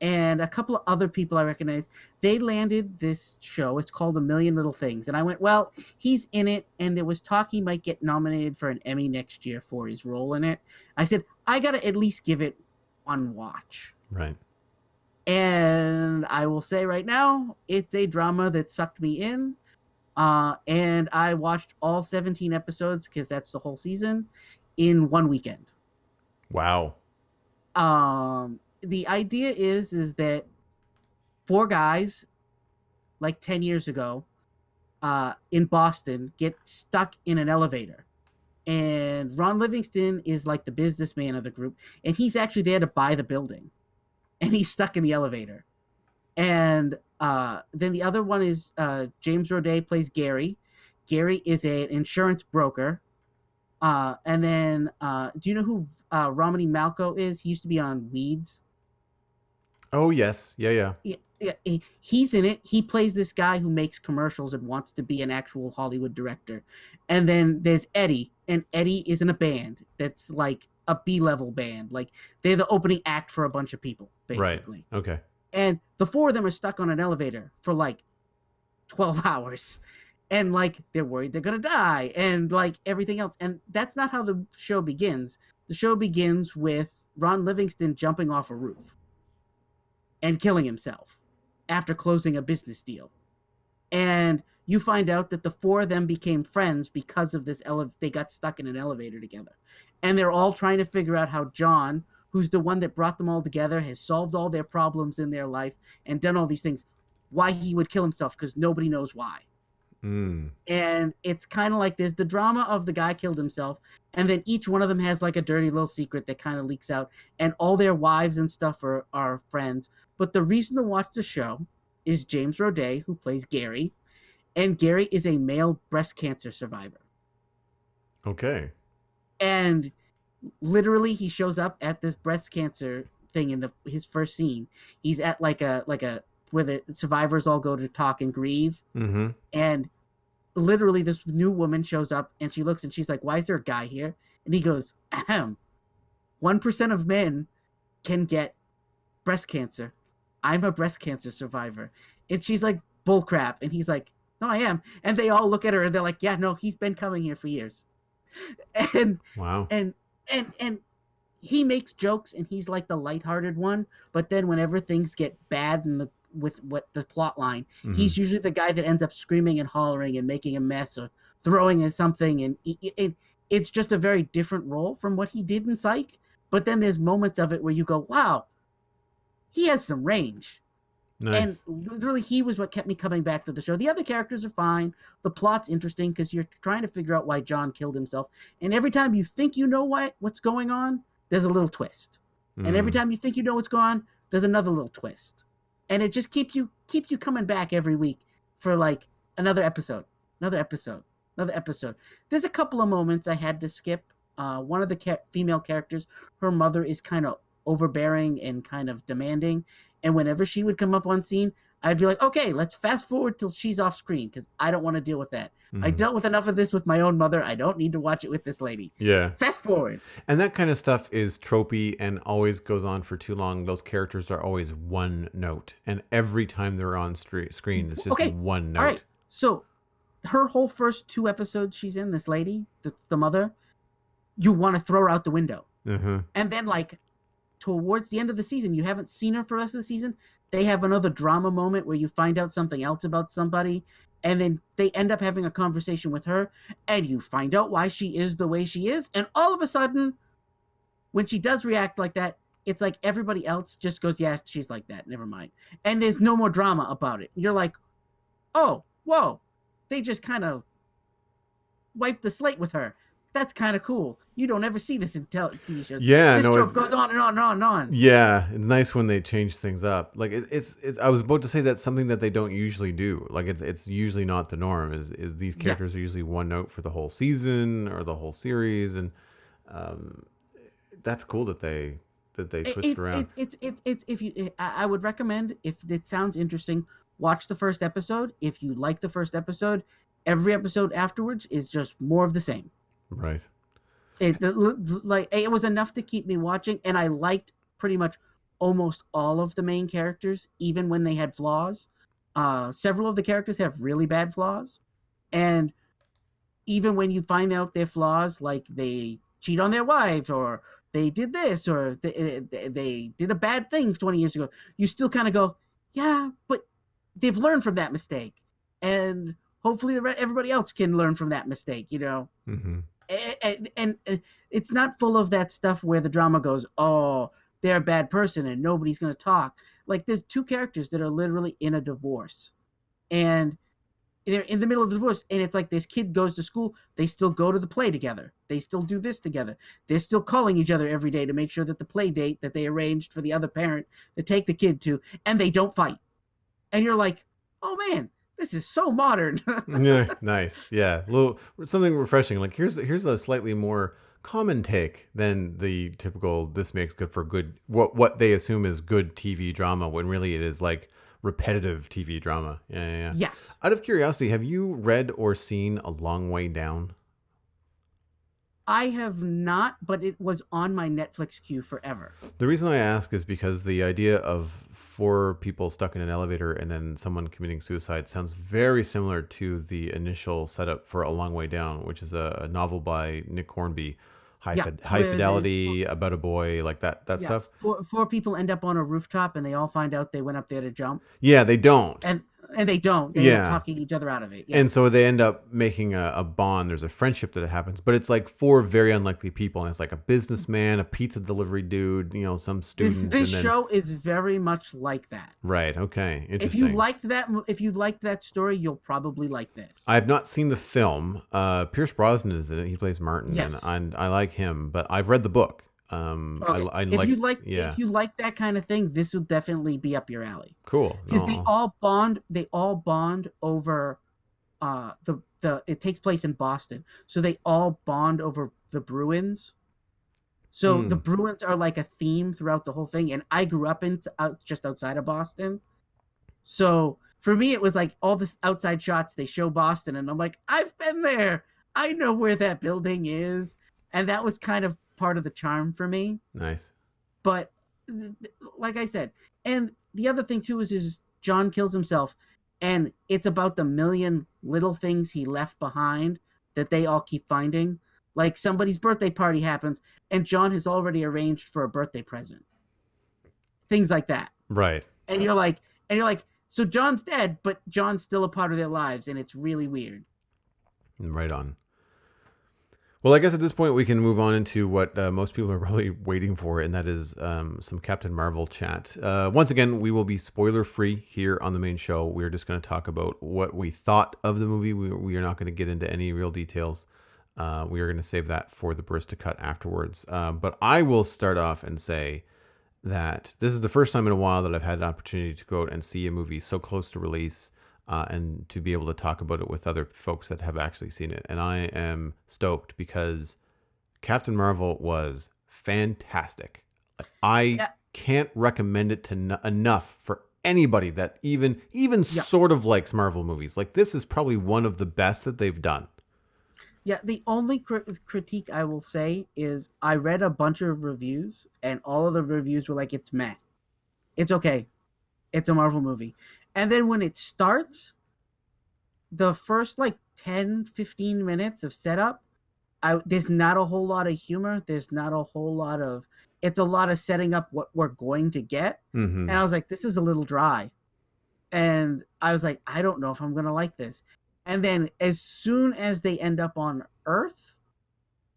and a couple of other people I recognize. They landed this show. It's called A Million Little Things. And I went, well, he's in it. And there was talk he might get nominated for an Emmy next year for his role in it. I said, I got to at least give it one watch. Right. And I will say right now, it's a drama that sucked me in. And I watched all 17 episodes, because that's the whole season, in one weekend. Wow. The idea is that four guys like 10 years ago, in Boston, get stuck in an elevator. And Ron Livingston is like the businessman of the group, and he's actually there to buy the building, and he's stuck in the elevator. And then the other one is James Roday plays Gary. Gary is an insurance broker. And then do you know who Romany Malco is? He used to be on Weeds. Oh yes, yeah, yeah. Yeah, yeah, he's in it. He plays this guy who makes commercials and wants to be an actual Hollywood director. And then there's Eddie, and Eddie is in a band that's like a B-level band. Like they're the opening act for a bunch of people, Right. basically. Okay. And the four of them are stuck on an elevator for like 12 hours. And like they're worried they're going to die and like everything else. And that's not how the show begins. The show begins with Ron Livingston jumping off a roof and killing himself after closing a business deal. And you find out that the four of them became friends because of this. They got stuck in an elevator together. And they're all trying to figure out how John, who's the one that brought them all together, has solved all their problems in their life and done all these things, why he would kill himself, because nobody knows why. Mm. And it's kind of like there's the drama of the guy killed himself, and then each one of them has like a dirty little secret that kind of leaks out, and all their wives and stuff are friends. But the reason to watch the show is James Roday, who plays Gary, and Gary is a male breast cancer survivor. Okay. And literally he shows up at this breast cancer thing in his first scene. He's at like a where the survivors all go to talk and grieve. Mm-hmm. And literally this new woman shows up and she looks and she's like, why is there a guy here? And he goes, ahem, 1% of men can get breast cancer. I'm a breast cancer survivor. And she's like, bullcrap. And he's like, no, I am. And they all look at her and they're like, yeah, no, he's been coming here for years. And Wow. and he makes jokes and he's like the lighthearted one, but then whenever things get bad in the with what the plot line, he's usually the guy that ends up screaming and hollering and making a mess or throwing at something, and it's just a very different role from what he did in Psych. But then there's moments of it where you go, wow, he has some range. And Nice. literally, he was what kept me coming back to the show. The other characters are fine. The plot's interesting because you're trying to figure out why John killed himself. And every time you think you know what's going on, there's a little twist. And every Mm. time you think you know what's going on, there's another little twist. And it just keeps you coming back every week for like another episode, another episode, another episode. There's a couple of moments I had to skip. One of the female characters, her mother is kind of overbearing and kind of demanding. And whenever she would come up on scene, I'd be like, okay, let's fast forward till she's off screen because I don't want to deal with that. I Mhm. dealt with enough of this with my own mother. I don't need to watch it with this lady. Yeah. Fast forward. And that kind of stuff is tropey and always goes on for too long. Those characters are always one note. And every time they're on screen, it's just Okay, one all right. note. So her whole first two episodes she's in, this lady, the mother, you want to throw her out the window. Mm-hmm. And then like towards the end of the season, you haven't seen her for the rest of the season. They have another drama moment where you find out something else about somebody, and then they end up having a conversation with her, and you find out why she is the way she is, and all of a sudden, when she does react like that, it's like everybody else just goes, yeah, she's like that, never mind. And there's no more drama about it. You're like, oh, whoa, they just kind of wiped the slate with her. That's kind of cool. You don't ever see this in TV shows. Yeah, This no, trope goes on and on and on and on. yeah, it's nice when they change things up. Like it's. I was about to say that's something that they don't usually do. Like it's usually not the norm. Is these Yeah. characters are usually one note for the whole season or the whole series, and um, that's cool that they switched around. It's if you, I would recommend, if it sounds interesting, watch the first episode. If you like the first episode, every episode afterwards is just more of the same. Right. It was enough to keep me watching, and I liked pretty much almost all of the main characters, even when they had flaws. Several of the characters have really bad flaws, and even when you find out their flaws, like they cheat on their wives or they did this or they did a bad thing 20 years ago, you still kind of go, yeah, but they've learned from that mistake, and hopefully everybody else can learn from that mistake, you know. Mm-hmm. And it's not full of that stuff where the drama goes, oh, they're a bad person and nobody's going to talk. Like there's two characters that are literally in a divorce, and they're in the middle of the divorce, and it's like this kid goes to school, they still go to the play together, they still do this together, they're still calling each other every day to make sure that the play date that they arranged for the other parent to take the kid to, and they don't fight. And you're like, oh man, this is so modern. Yeah, nice. Yeah, little something refreshing. Like here's a slightly more common take than the typical "this makes good for good" what they assume is good TV drama when really it is like repetitive TV drama. Yeah, yeah, yeah. Yes, Out of curiosity, have you read or seen A Long Way Down? I have not, but it was on my Netflix queue forever. The reason I ask is because the idea of four people stuck in an elevator and then someone committing suicide sounds very similar to the initial setup for A Long Way Down, which is a novel by Nick Hornby, Yeah, high where there's fidelity about a boy, like that yeah, stuff. four people end up on a rooftop, and they all find out they went up there to jump, Yeah, they don't. and they don't. They end up Yeah, talking each other out of it. Yeah, and so they end up making a bond. There's a friendship that happens, but it's like four very unlikely people, and it's like a businessman, a pizza delivery dude, some student, this and then show is very much like that. right. Okay, If you interesting. liked that, if you liked that story, you'll probably like this. I've not seen the film. Pierce Brosnan is in it. He plays Martin, Yes. and I like him. But I've read the book. Okay. I like. Yeah, If you like that kind of thing, this will definitely be up your alley. cool. Because No, they all bond over the it takes place in Boston. So they all bond over the Bruins. So the mm, Bruins are like a theme throughout the whole thing, and I grew up just outside of Boston. So for me, it was like all this outside shots. They show Boston, and I'm like, I've been there. I know where that building is, and that was kind of part of the charm for me. nice. But like I said, and the other thing too is John kills himself, and it's about the million little things he left behind that they all keep finding. Like somebody's birthday party happens, and John has already arranged for a birthday present. Things like that, Right, and you're like, so John's dead, but John's still a part of their lives, and it's really weird. right on. Well, I guess at this point we can move on into what most people are probably waiting for, and that is some Captain Marvel chat. Once again, we will be spoiler free here on the main show. We're just going to talk about what we thought of the movie. We are not going to get into any real details. We are going to save that for the Barista Cut afterwards. But I will start off and say that this is the first time in a while that I've had an opportunity to go out and see a movie so close to release and to be able to talk about it with other folks that have actually seen it. And I am stoked because Captain Marvel was fantastic. I Yeah, can't recommend it to enough for anybody that even yeah, sort of likes Marvel movies. Like this is probably one of the best that they've done. yeah. The only critique I will say is I read a bunch of reviews, and all of the reviews were like, "It's meh, it's okay, it's a Marvel movie." And then when it starts, the first like 10-15 minutes of setup, there's not a whole lot of humor. There's not a whole lot of. It's a lot of setting up what we're going to get, and Mm-hmm. I was like, this is a little dry. And I was like, I don't know if I'm gonna like this. And then as soon as they end up on Earth,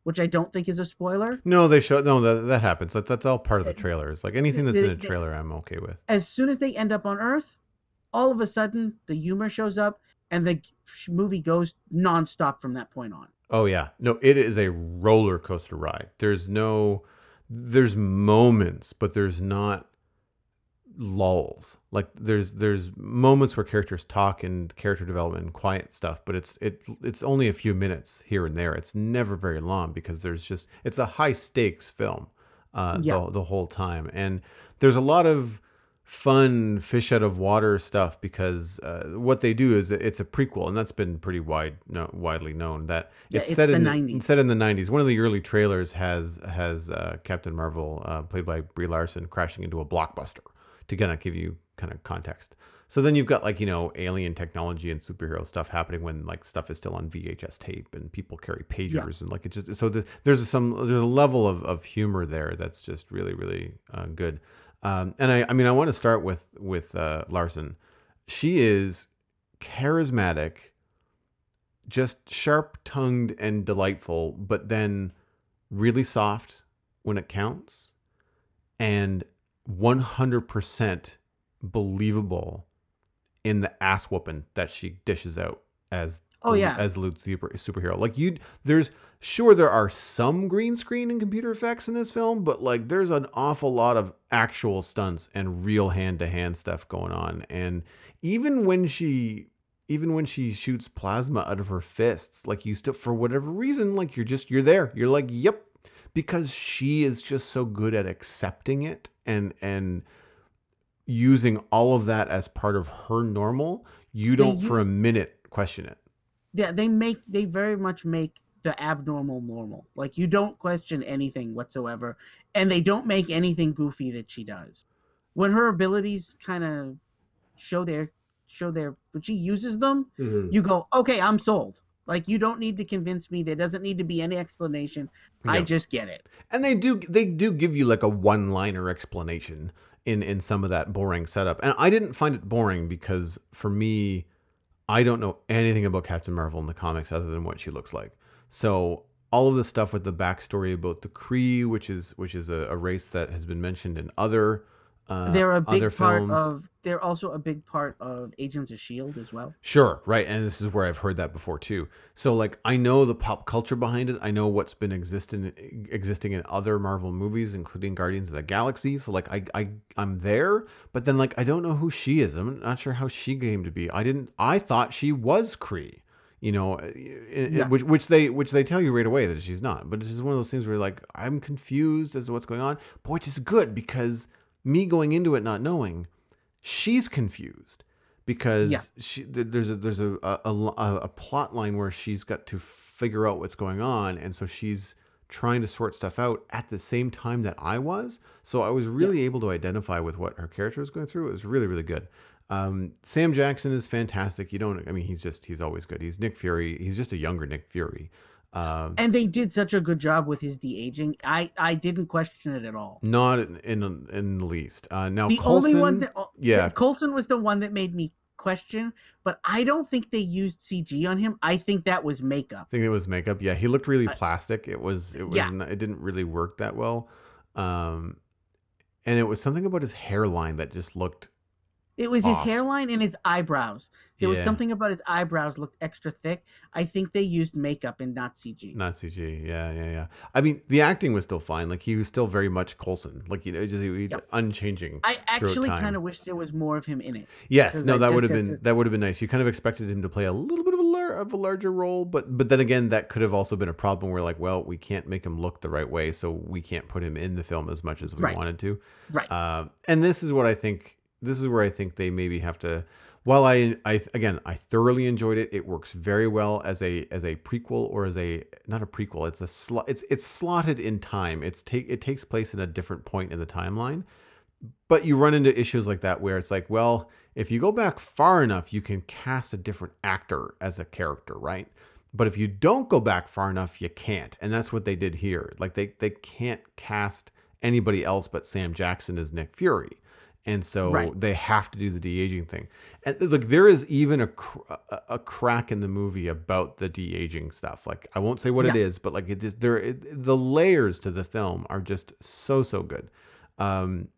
which I don't think is a spoiler, No, they show no that happens. That's all part of the eh, trailers. Like anything that's in they, a they, trailer, I'm okay with. as soon as they end up on Earth, all of a sudden the humor shows up, and the movie goes nonstop from that point on. Oh yeah. No, it is a roller coaster ride. There's moments, but there's not lulls. Like there's moments where characters talk and character development and quiet stuff, but it's only a few minutes here and there. It's never very long because it's a high stakes film Yeah, the whole time. And there's a lot of fun fish out of water stuff because what they do is it's a prequel, and that's been pretty widely known that yeah. It's the set 90s. in the 90s. One of the early trailers has Captain Marvel played by Brie Larson crashing into a blockbuster to kind of give you kind of context. So then you've got like alien technology and superhero stuff happening when like stuff is still on VHS tape and people carry Yeah, pagers and like it just so there's a level of humor there that's just really really good. And I mean I want to start with Larson. She is charismatic, just sharp tongued and delightful, but then really soft when it counts and 100% believable in the ass whooping that she dishes out as Oh yeah, as the lead superhero. Like there's sure there are some green screen and computer effects in this film, but like there's an awful lot of actual stunts and real hand to hand stuff going on. And even when she even when she shoots plasma out of her fists, like you still for whatever reason, like you're there. You're like, yep, because she is just so good at accepting it and using all of that as part of her normal, you they don't for a use minute question it. yeah, they very much make the abnormal normal. Like you don't question anything whatsoever, and they don't make anything goofy that she does. When her abilities kind of show their when she uses them, Mm-hmm. you go, okay, I'm sold. Like you don't need to convince me. There doesn't need to be any explanation. I Yeah. just get it. And they do give you like a one liner explanation in some of that boring setup. And I didn't find it boring because for me, I don't know anything about Captain Marvel in the comics other than what she looks like. So all of the stuff with the backstory about the Kree, which is a race that has been mentioned in other films. They're also a big part of Agents of Shield as well. Sure, right, and this is where I've heard that before too. So like I know the pop culture behind it. I know what's been existing in other Marvel movies, including Guardians of the Galaxy. So like I'm there, but then like I don't know who she is. I'm not sure how she came to be. I thought she was Kree. You know, Yeah. which they tell you right away that she's not. But it's just one of those things where like I'm confused as to what's going on, but which is good because me going into it not knowing, she's confused Yeah. because there's a plot line where she's got to figure out what's going on, and so she's trying to sort stuff out at the same time that I was. So I was Yeah. really able to identify with what her character was going through. It was really really good. Sam Jackson is fantastic. You don't. I mean, he's always good. He's Nick Fury. He's just a younger Nick Fury. Um, And they did such a good job with his de aging. I didn't question it at all. Not in the least. Now The only one Coulson, that yeah, Coulson was the one that made me question, but I don't think they used CG on him. I think that was makeup. think it was makeup. Yeah, he looked really Uh, plastic. yeah, It didn't really work that well. Um, and it was something about his hairline that just looked it was his off. hairline and his eyebrows. There was Yeah, something about his eyebrows looked extra thick. I think they used makeup and not CG. not CG. Yeah, yeah, yeah. I mean, the acting was still fine. Like he was still very much Coulson. Like he Yep. unchanging I throughout actually kind time. of wish there was more of him in it Yes, because no, I just that would have been nice. You kind of expected him to play a little bit of of a larger role, but then again, that could have also been a problem where like, well, we can't make him look the right way, so we can't put him in the film as much as we right, wanted to. right, And this is what I think. This is where I think they maybe have to. While I again I thoroughly enjoyed it. It works very well as a prequel or as a not a prequel. It's a it's slotted in time. It takes place in a different point in the timeline, but you run into issues like that where it's like, well, if you go back far enough, you can cast a different actor as a character, right? But if you don't go back far enough, you can't. And that's what they did here. Like they can't cast anybody else but Sam Jackson as Nick Fury. And so right. they have to do the de-aging thing. And look, there is even a crack in the movie about the de-aging stuff. Like I won't say what it Yeah, is, but like the layers to the film are just so good. Um,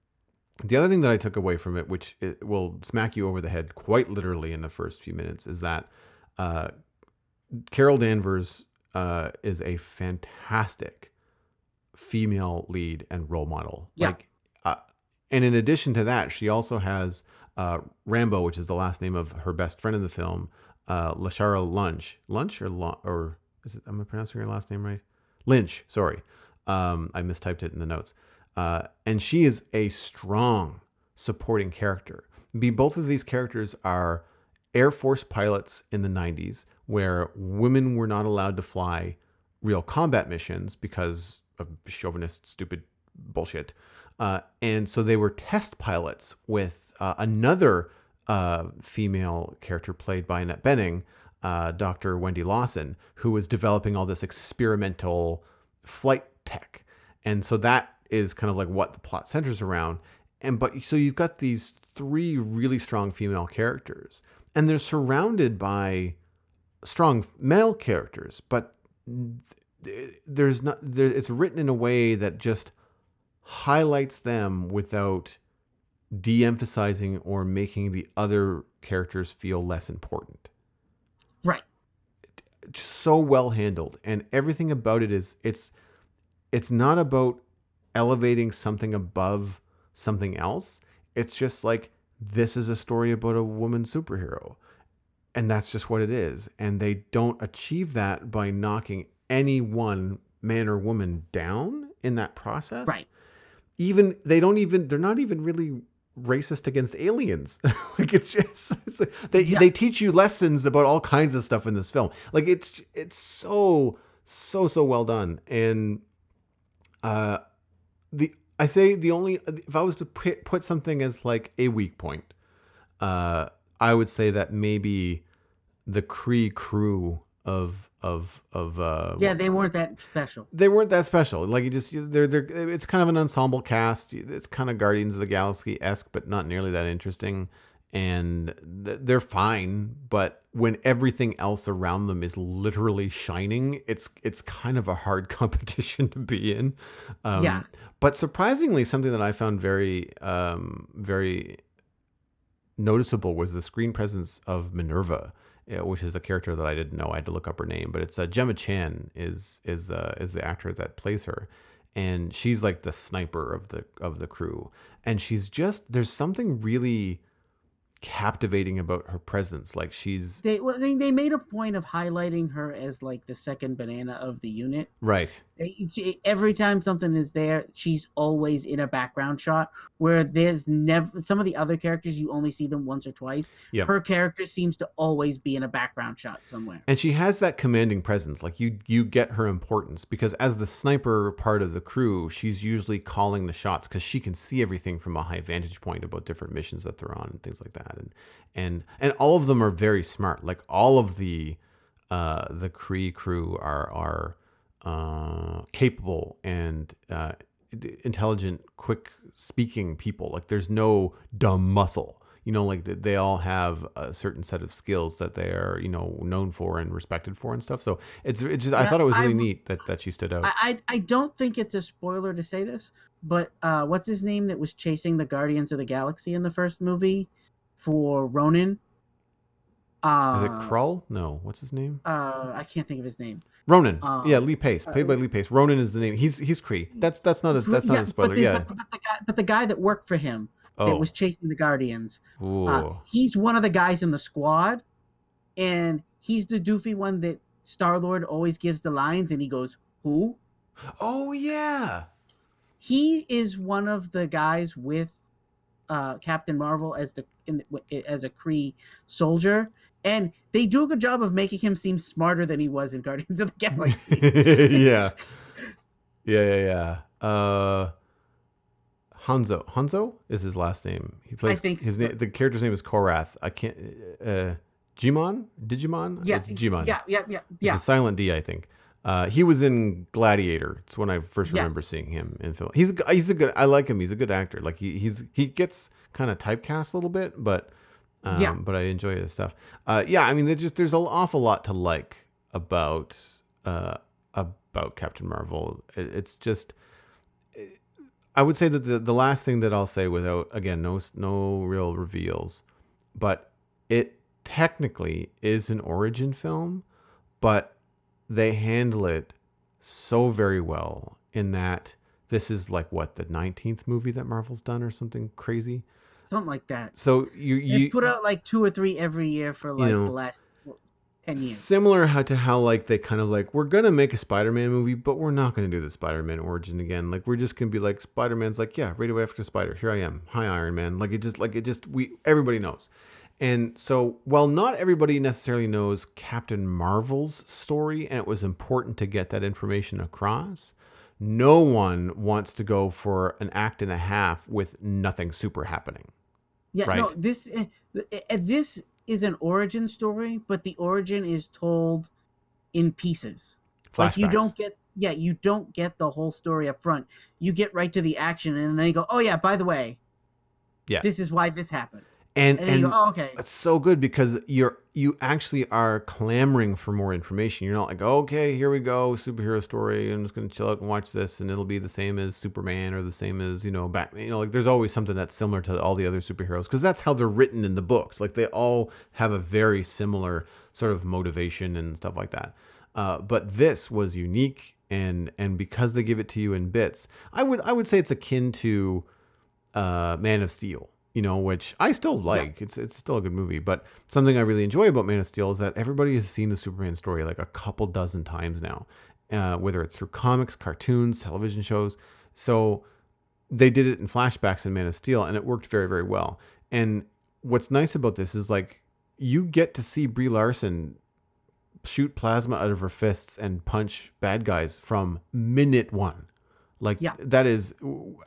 the other thing that I took away from it, which it will smack you over the head quite literally in the first few minutes, is that uh, Carol Danvers is a fantastic female lead and role model. yeah, Uh, and in addition to that, she also has Rambo, which is the last name of her best friend in the film, Lashara Lunch or is it? Am I pronouncing her last name right? Lynch. Sorry, I mistyped it in the notes. And she is a strong supporting character. Both of these characters are Air Force pilots in the 90s, where women were not allowed to fly real combat missions because of chauvinist, stupid bullshit. And so they were test pilots with another female character played by Annette Bening, Dr. Wendy Lawson, who was developing all this experimental flight tech. And so that is kind of like what the plot centers around. And but so you've got these three really strong female characters, and they're surrounded by strong male characters, but there's not there, it's written in a way that just highlights them without de-emphasizing or making the other characters feel less important. Right. Just so well handled, and everything about it is it's not about elevating something above something else. It's just like this is a story about a woman superhero, and that's just what it is. And they don't achieve that by knocking any one man or woman down in that process. Right. Even they're not even really racist against aliens. Like they Yeah. teach you lessons about all kinds of stuff in this film. Like it's so well done. And uh the I say the only if I was to put something as like a weak point, uh I would say that maybe the Kree crew of Yeah, they weren't that special. they weren't that special. Like you just they're it's kind of an ensemble cast. It's kind of Guardians of the Galaxy esque, but not nearly that interesting. And they're fine, but when everything else around them is literally shining, it's kind of a hard competition to be in. Yeah. But surprisingly, something that I found very noticeable was the screen presence of Minerva, which is a character that I didn't know. I had to look up her name, but it's Gemma Chan is the actor that plays her, and she's like the sniper of the crew, and she's just there's something really captivating about her presence. Like she's They made a point of highlighting her as like the second banana of the unit. right. Every time something is there, she's always in a background shot. Where there's never some of the other characters, you only see them once or twice. Yep. Her character seems to always be in a background shot somewhere. And she has that commanding presence. Like you get her importance because as the sniper part of the crew, she's usually calling the shots because she can see everything from a high vantage point about different missions that they're on and things like that. And all of them are very smart. Like all of the Kree crew are capable and intelligent, quick speaking people. Like there's no dumb muscle. You know, like they all have a certain set of skills that they are, known for and respected for and stuff. So it's just I Yeah, thought it was really neat that she stood out. I don't think it's a spoiler to say this, but what's his name that was chasing the Guardians of the Galaxy in the first movie for Ronin? Is it Uh, Krull? No, what's his name? I can't think of his name. Ronan. Yeah, Um, Lee Pace, uh, played by Lee Pace. Ronan is the name. He's Kree. That's not yeah, a spoiler. Yeah. but the guy that worked for him that was Oh. chasing the Guardians, Ooh. he's one of the guys in the squad, and he's the doofy one that Star Lord always gives the lines, and he goes, "Who?" Oh yeah. He is one of the guys with Captain Marvel as a Kree soldier, and they do a good job of making him seem smarter than he was in Guardians of the Galaxy. Yeah. Yeah. Hanzo is his last name. He I plays think so. the character's name is Korath. I can't. Digimon. Yeah, It's Jimon. It's a yeah. silent D, I think. He was in Gladiator. It's when I first remember Yes. seeing him in film. He's a good. I like him. He's a good actor. Like he gets kind of typecast a little bit, Yeah. but I enjoy his stuff. Yeah, I mean, there's an awful lot to like about Captain Marvel. It's just I would say that the last thing that I'll say without again no real reveals, but it technically is an origin film, but they handle it so very well in that this is like what the 19th movie that Marvel's done or something crazy. Something like that. So They've put out like 2 or 3 every year for you like the know last 10 years. similar to how like they kind of like we're gonna make a Spider-Man movie, but we're not gonna do the Spider-Man origin again. Like we're just gonna be like Spider-Man's like yeah, radioactive spider. Here I am. Hi Iron Man. Like it just we everybody knows. And so while not everybody necessarily knows Captain Marvel's story, and it was important to get that information across, no one wants to go for an act and a half with nothing super happening, Yeah, right? no, this is an origin story, but the origin is told in pieces. Like Flashbacks. you don't get the whole story up front. You get right to the action, and then they go, "Oh yeah, by the way, Yeah. this is why this happened." And then you go, And oh, okay. it's so good because you actually are clamoring for more information. You're not like, okay, here we go, superhero story. I'm just gonna chill out and watch this, and it'll be the same as Superman or the same as Batman. Like there's always something that's similar to all the other superheroes because that's how they're written in the books. Like they all have a very similar sort of motivation and stuff like that. But this was unique, and because they give it to you in bits, I would say it's akin to Man of Steel, which I still Yeah. like. It's still a good movie, but something I really enjoy about Man of Steel is that everybody has seen the Superman story like a couple dozen times now, whether it's through comics, cartoons, television shows. So they did it in flashbacks in Man of Steel, and it worked very, very well. And what's nice about this is like you get to see Brie Larson shoot plasma out of her fists and punch bad guys from minute one. Like Yeah. that is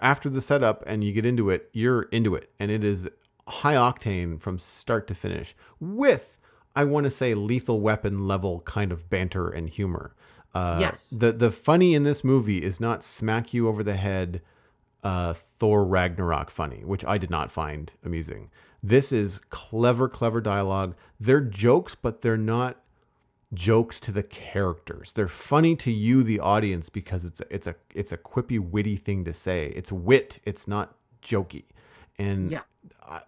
after the setup and you get into it, you're into it, and it is high octane from start to finish with, I want to say, Lethal Weapon level kind of banter and humor. Yes. The funny in this movie is not smack you over the head, Thor Ragnarok funny, which I did not find amusing. This is clever, clever dialogue. They're jokes, but they're not jokes to the characters. They're funny to you, the audience, because it's a quippy, witty thing to say. It's wit. It's not jokey, and Yeah.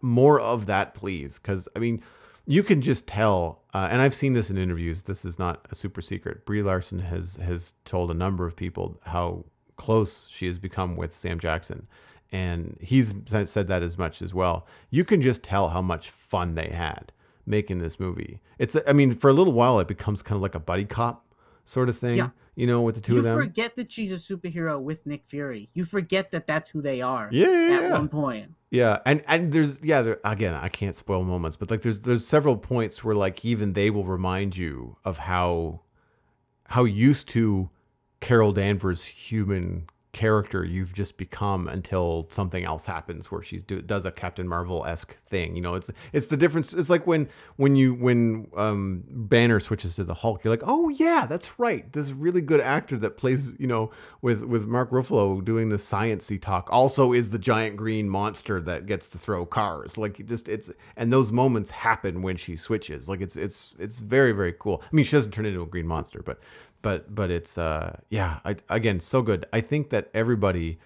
more of that, please. Because I mean, you can just tell, and I've seen this in interviews. This is not a super secret. Brie Larson has told a number of people how close she has become with Sam Jackson, and he's said that as much as well. You can just tell how much fun they had making this movie. I mean, for a little while, it becomes kind of like a buddy cop sort of Yeah. thing, with the two of You them. forget that she's a superhero with Nick Fury. You forget that that's who they are Yeah, yeah, at yeah. one point. Yeah, and again, I can't spoil moments, but like there's several points where like even they will remind you of how used to Carol Danvers' human character you've just become until something else happens where she does a Captain Marvel esque thing. It's the difference. It's like when Banner switches to the Hulk, you're like, oh yeah, that's right. This really good actor that plays with Mark Ruffalo doing the sciencey talk also is the giant green monster that gets to throw cars. Like and those moments happen when she switches. Like it's very, very cool. I mean, she doesn't turn into a green monster, but it's again, so good. I think that everybody,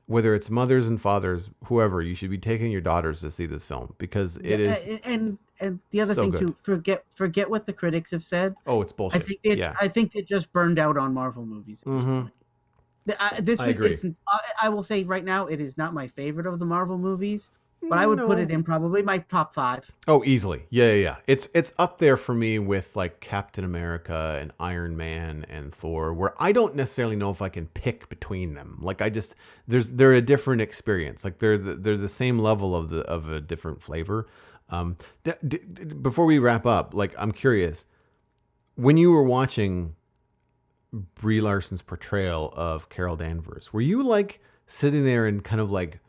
whether it's mothers and fathers, whoever, you should be taking your daughters to see this film because Yeah, it is and the other so thing good. too, forget what the critics have said. Oh, it's bullshit. Yeah. I think it just burned out on Marvel movies at this Mm-hmm. point. This I was agree. I will say right now it is not my favorite of the Marvel movies, but I would put it No. in probably my top 5. Oh, easily. Yeah, yeah, yeah. It's up there for me with like Captain America and Iron Man and Thor, where I don't necessarily know if I can pick between them. Like I just they're a different experience. Like they're the same level of a different flavor. Um, Before we wrap up, like I'm curious, when you were watching Brie Larson's portrayal of Carol Danvers, were you like sitting there and kind of like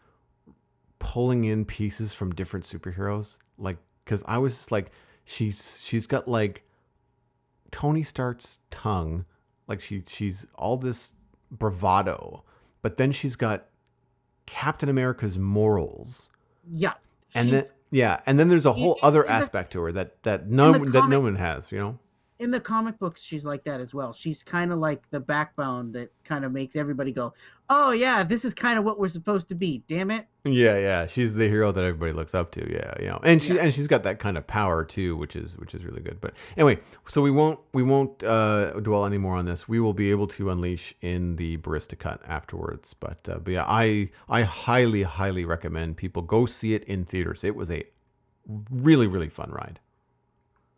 pulling in pieces from different superheroes? Like, because I was just like, she's got like Tony Stark's tongue, like she's all this bravado, but then she's got Captain America's morals, Yeah, and then she's yeah, and then there's a in, whole other in the aspect to her that in the no comic one has. in the comic books. She's like that as well. She's kind of like the backbone that kind of makes everybody go, "Oh yeah, this is kind of what we're supposed to be." Damn it. Yeah, yeah, she's the hero that everybody looks up to. Yeah, and Yeah. she's got that kind of power too, which is really good. But anyway, so we won't dwell anymore on this. We will be able to unleash in the barista cut afterwards. But yeah, I highly, highly recommend people go see it in theaters. It was a really, really fun ride.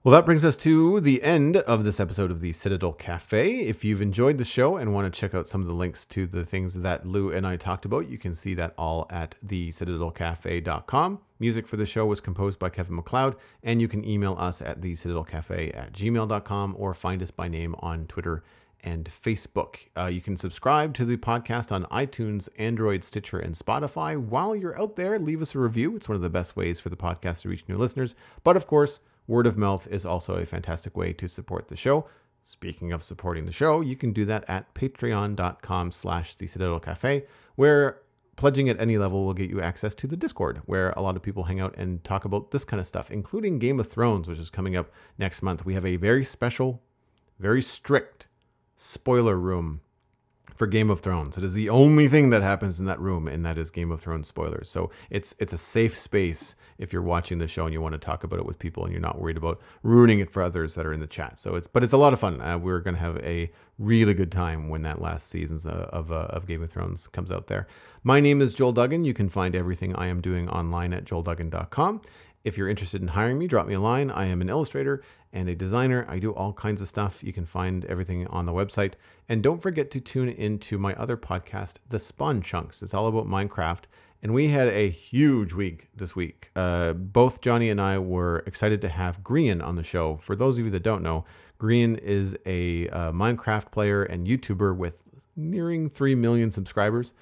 Well, that brings us to the end of this episode of the Citadel Cafe. If you've enjoyed the show and want to check out some of the links to the things that Lou and I talked about, you can see that all at thecitadelcafe.com. Music for the show was composed by Kevin MacLeod, and you can email us at thecitadelcafe@gmail.com or find us by name on Twitter and Facebook. You can subscribe to the podcast on iTunes, Android, Stitcher, and Spotify. While you're out there, leave us a review. It's one of the best ways for the podcast to reach new listeners. But of course, word of mouth is also a fantastic way to support the show. Speaking of supporting the show, you can do that at patreon.com/the Citadel Cafe, where pledging at any level will get you access to the Discord, where a lot of people hang out and talk about this kind of stuff, including Game of Thrones, which is coming up next month. We have a very special, very strict spoiler room for Game of Thrones. It is the only thing that happens in that room, and that is Game of Thrones spoilers. So it's a safe space if you're watching the show and you want to talk about it with people and you're not worried about ruining it for others that are in the chat. So it's a lot of fun. We're gonna have a really good time when that last season of Game of Thrones comes out there. My name is Joel Duggan. You can find everything I am doing online at joelduggan.com. If you're interested in hiring me, drop me a line. I am an illustrator and a designer. I do all kinds of stuff. You can find everything on the website. And don't forget to tune into my other podcast, The Spawn Chunks. It's all about Minecraft. And we had a huge week this week. Both Johnny and I were excited to have Grian on the show. For those of you that don't know, Grian is a Minecraft player and YouTuber with nearing 3 million subscribers.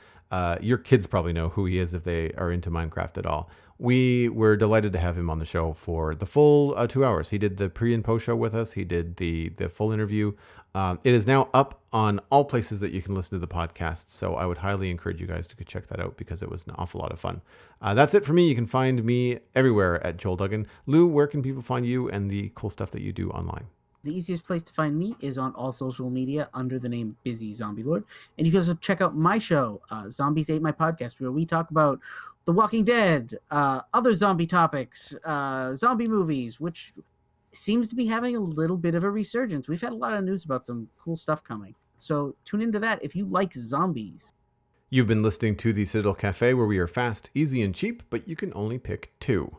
Your kids probably know who he is if they are into Minecraft at all. We were delighted to have him on the show for the full 2 hours. He did the pre and post show with us. He did the full interview. It is now up on all places that you can listen to the podcast. So I would highly encourage you guys to go check that out because it was an awful lot of fun. That's it for me. You can find me everywhere at Joel Duggan. Lou, where can people find you and the cool stuff that you do online? The easiest place to find me is on all social media under the name Busy Zombie Lord. And you can also check out my show, Zombies Ate My Podcast, where we talk about The Walking Dead, other zombie topics, zombie movies, which seems to be having a little bit of a resurgence. We've had a lot of news about some cool stuff coming. So tune into that if you like zombies. You've been listening to the Citadel Cafe, where we are fast, easy, and cheap, but you can only pick two.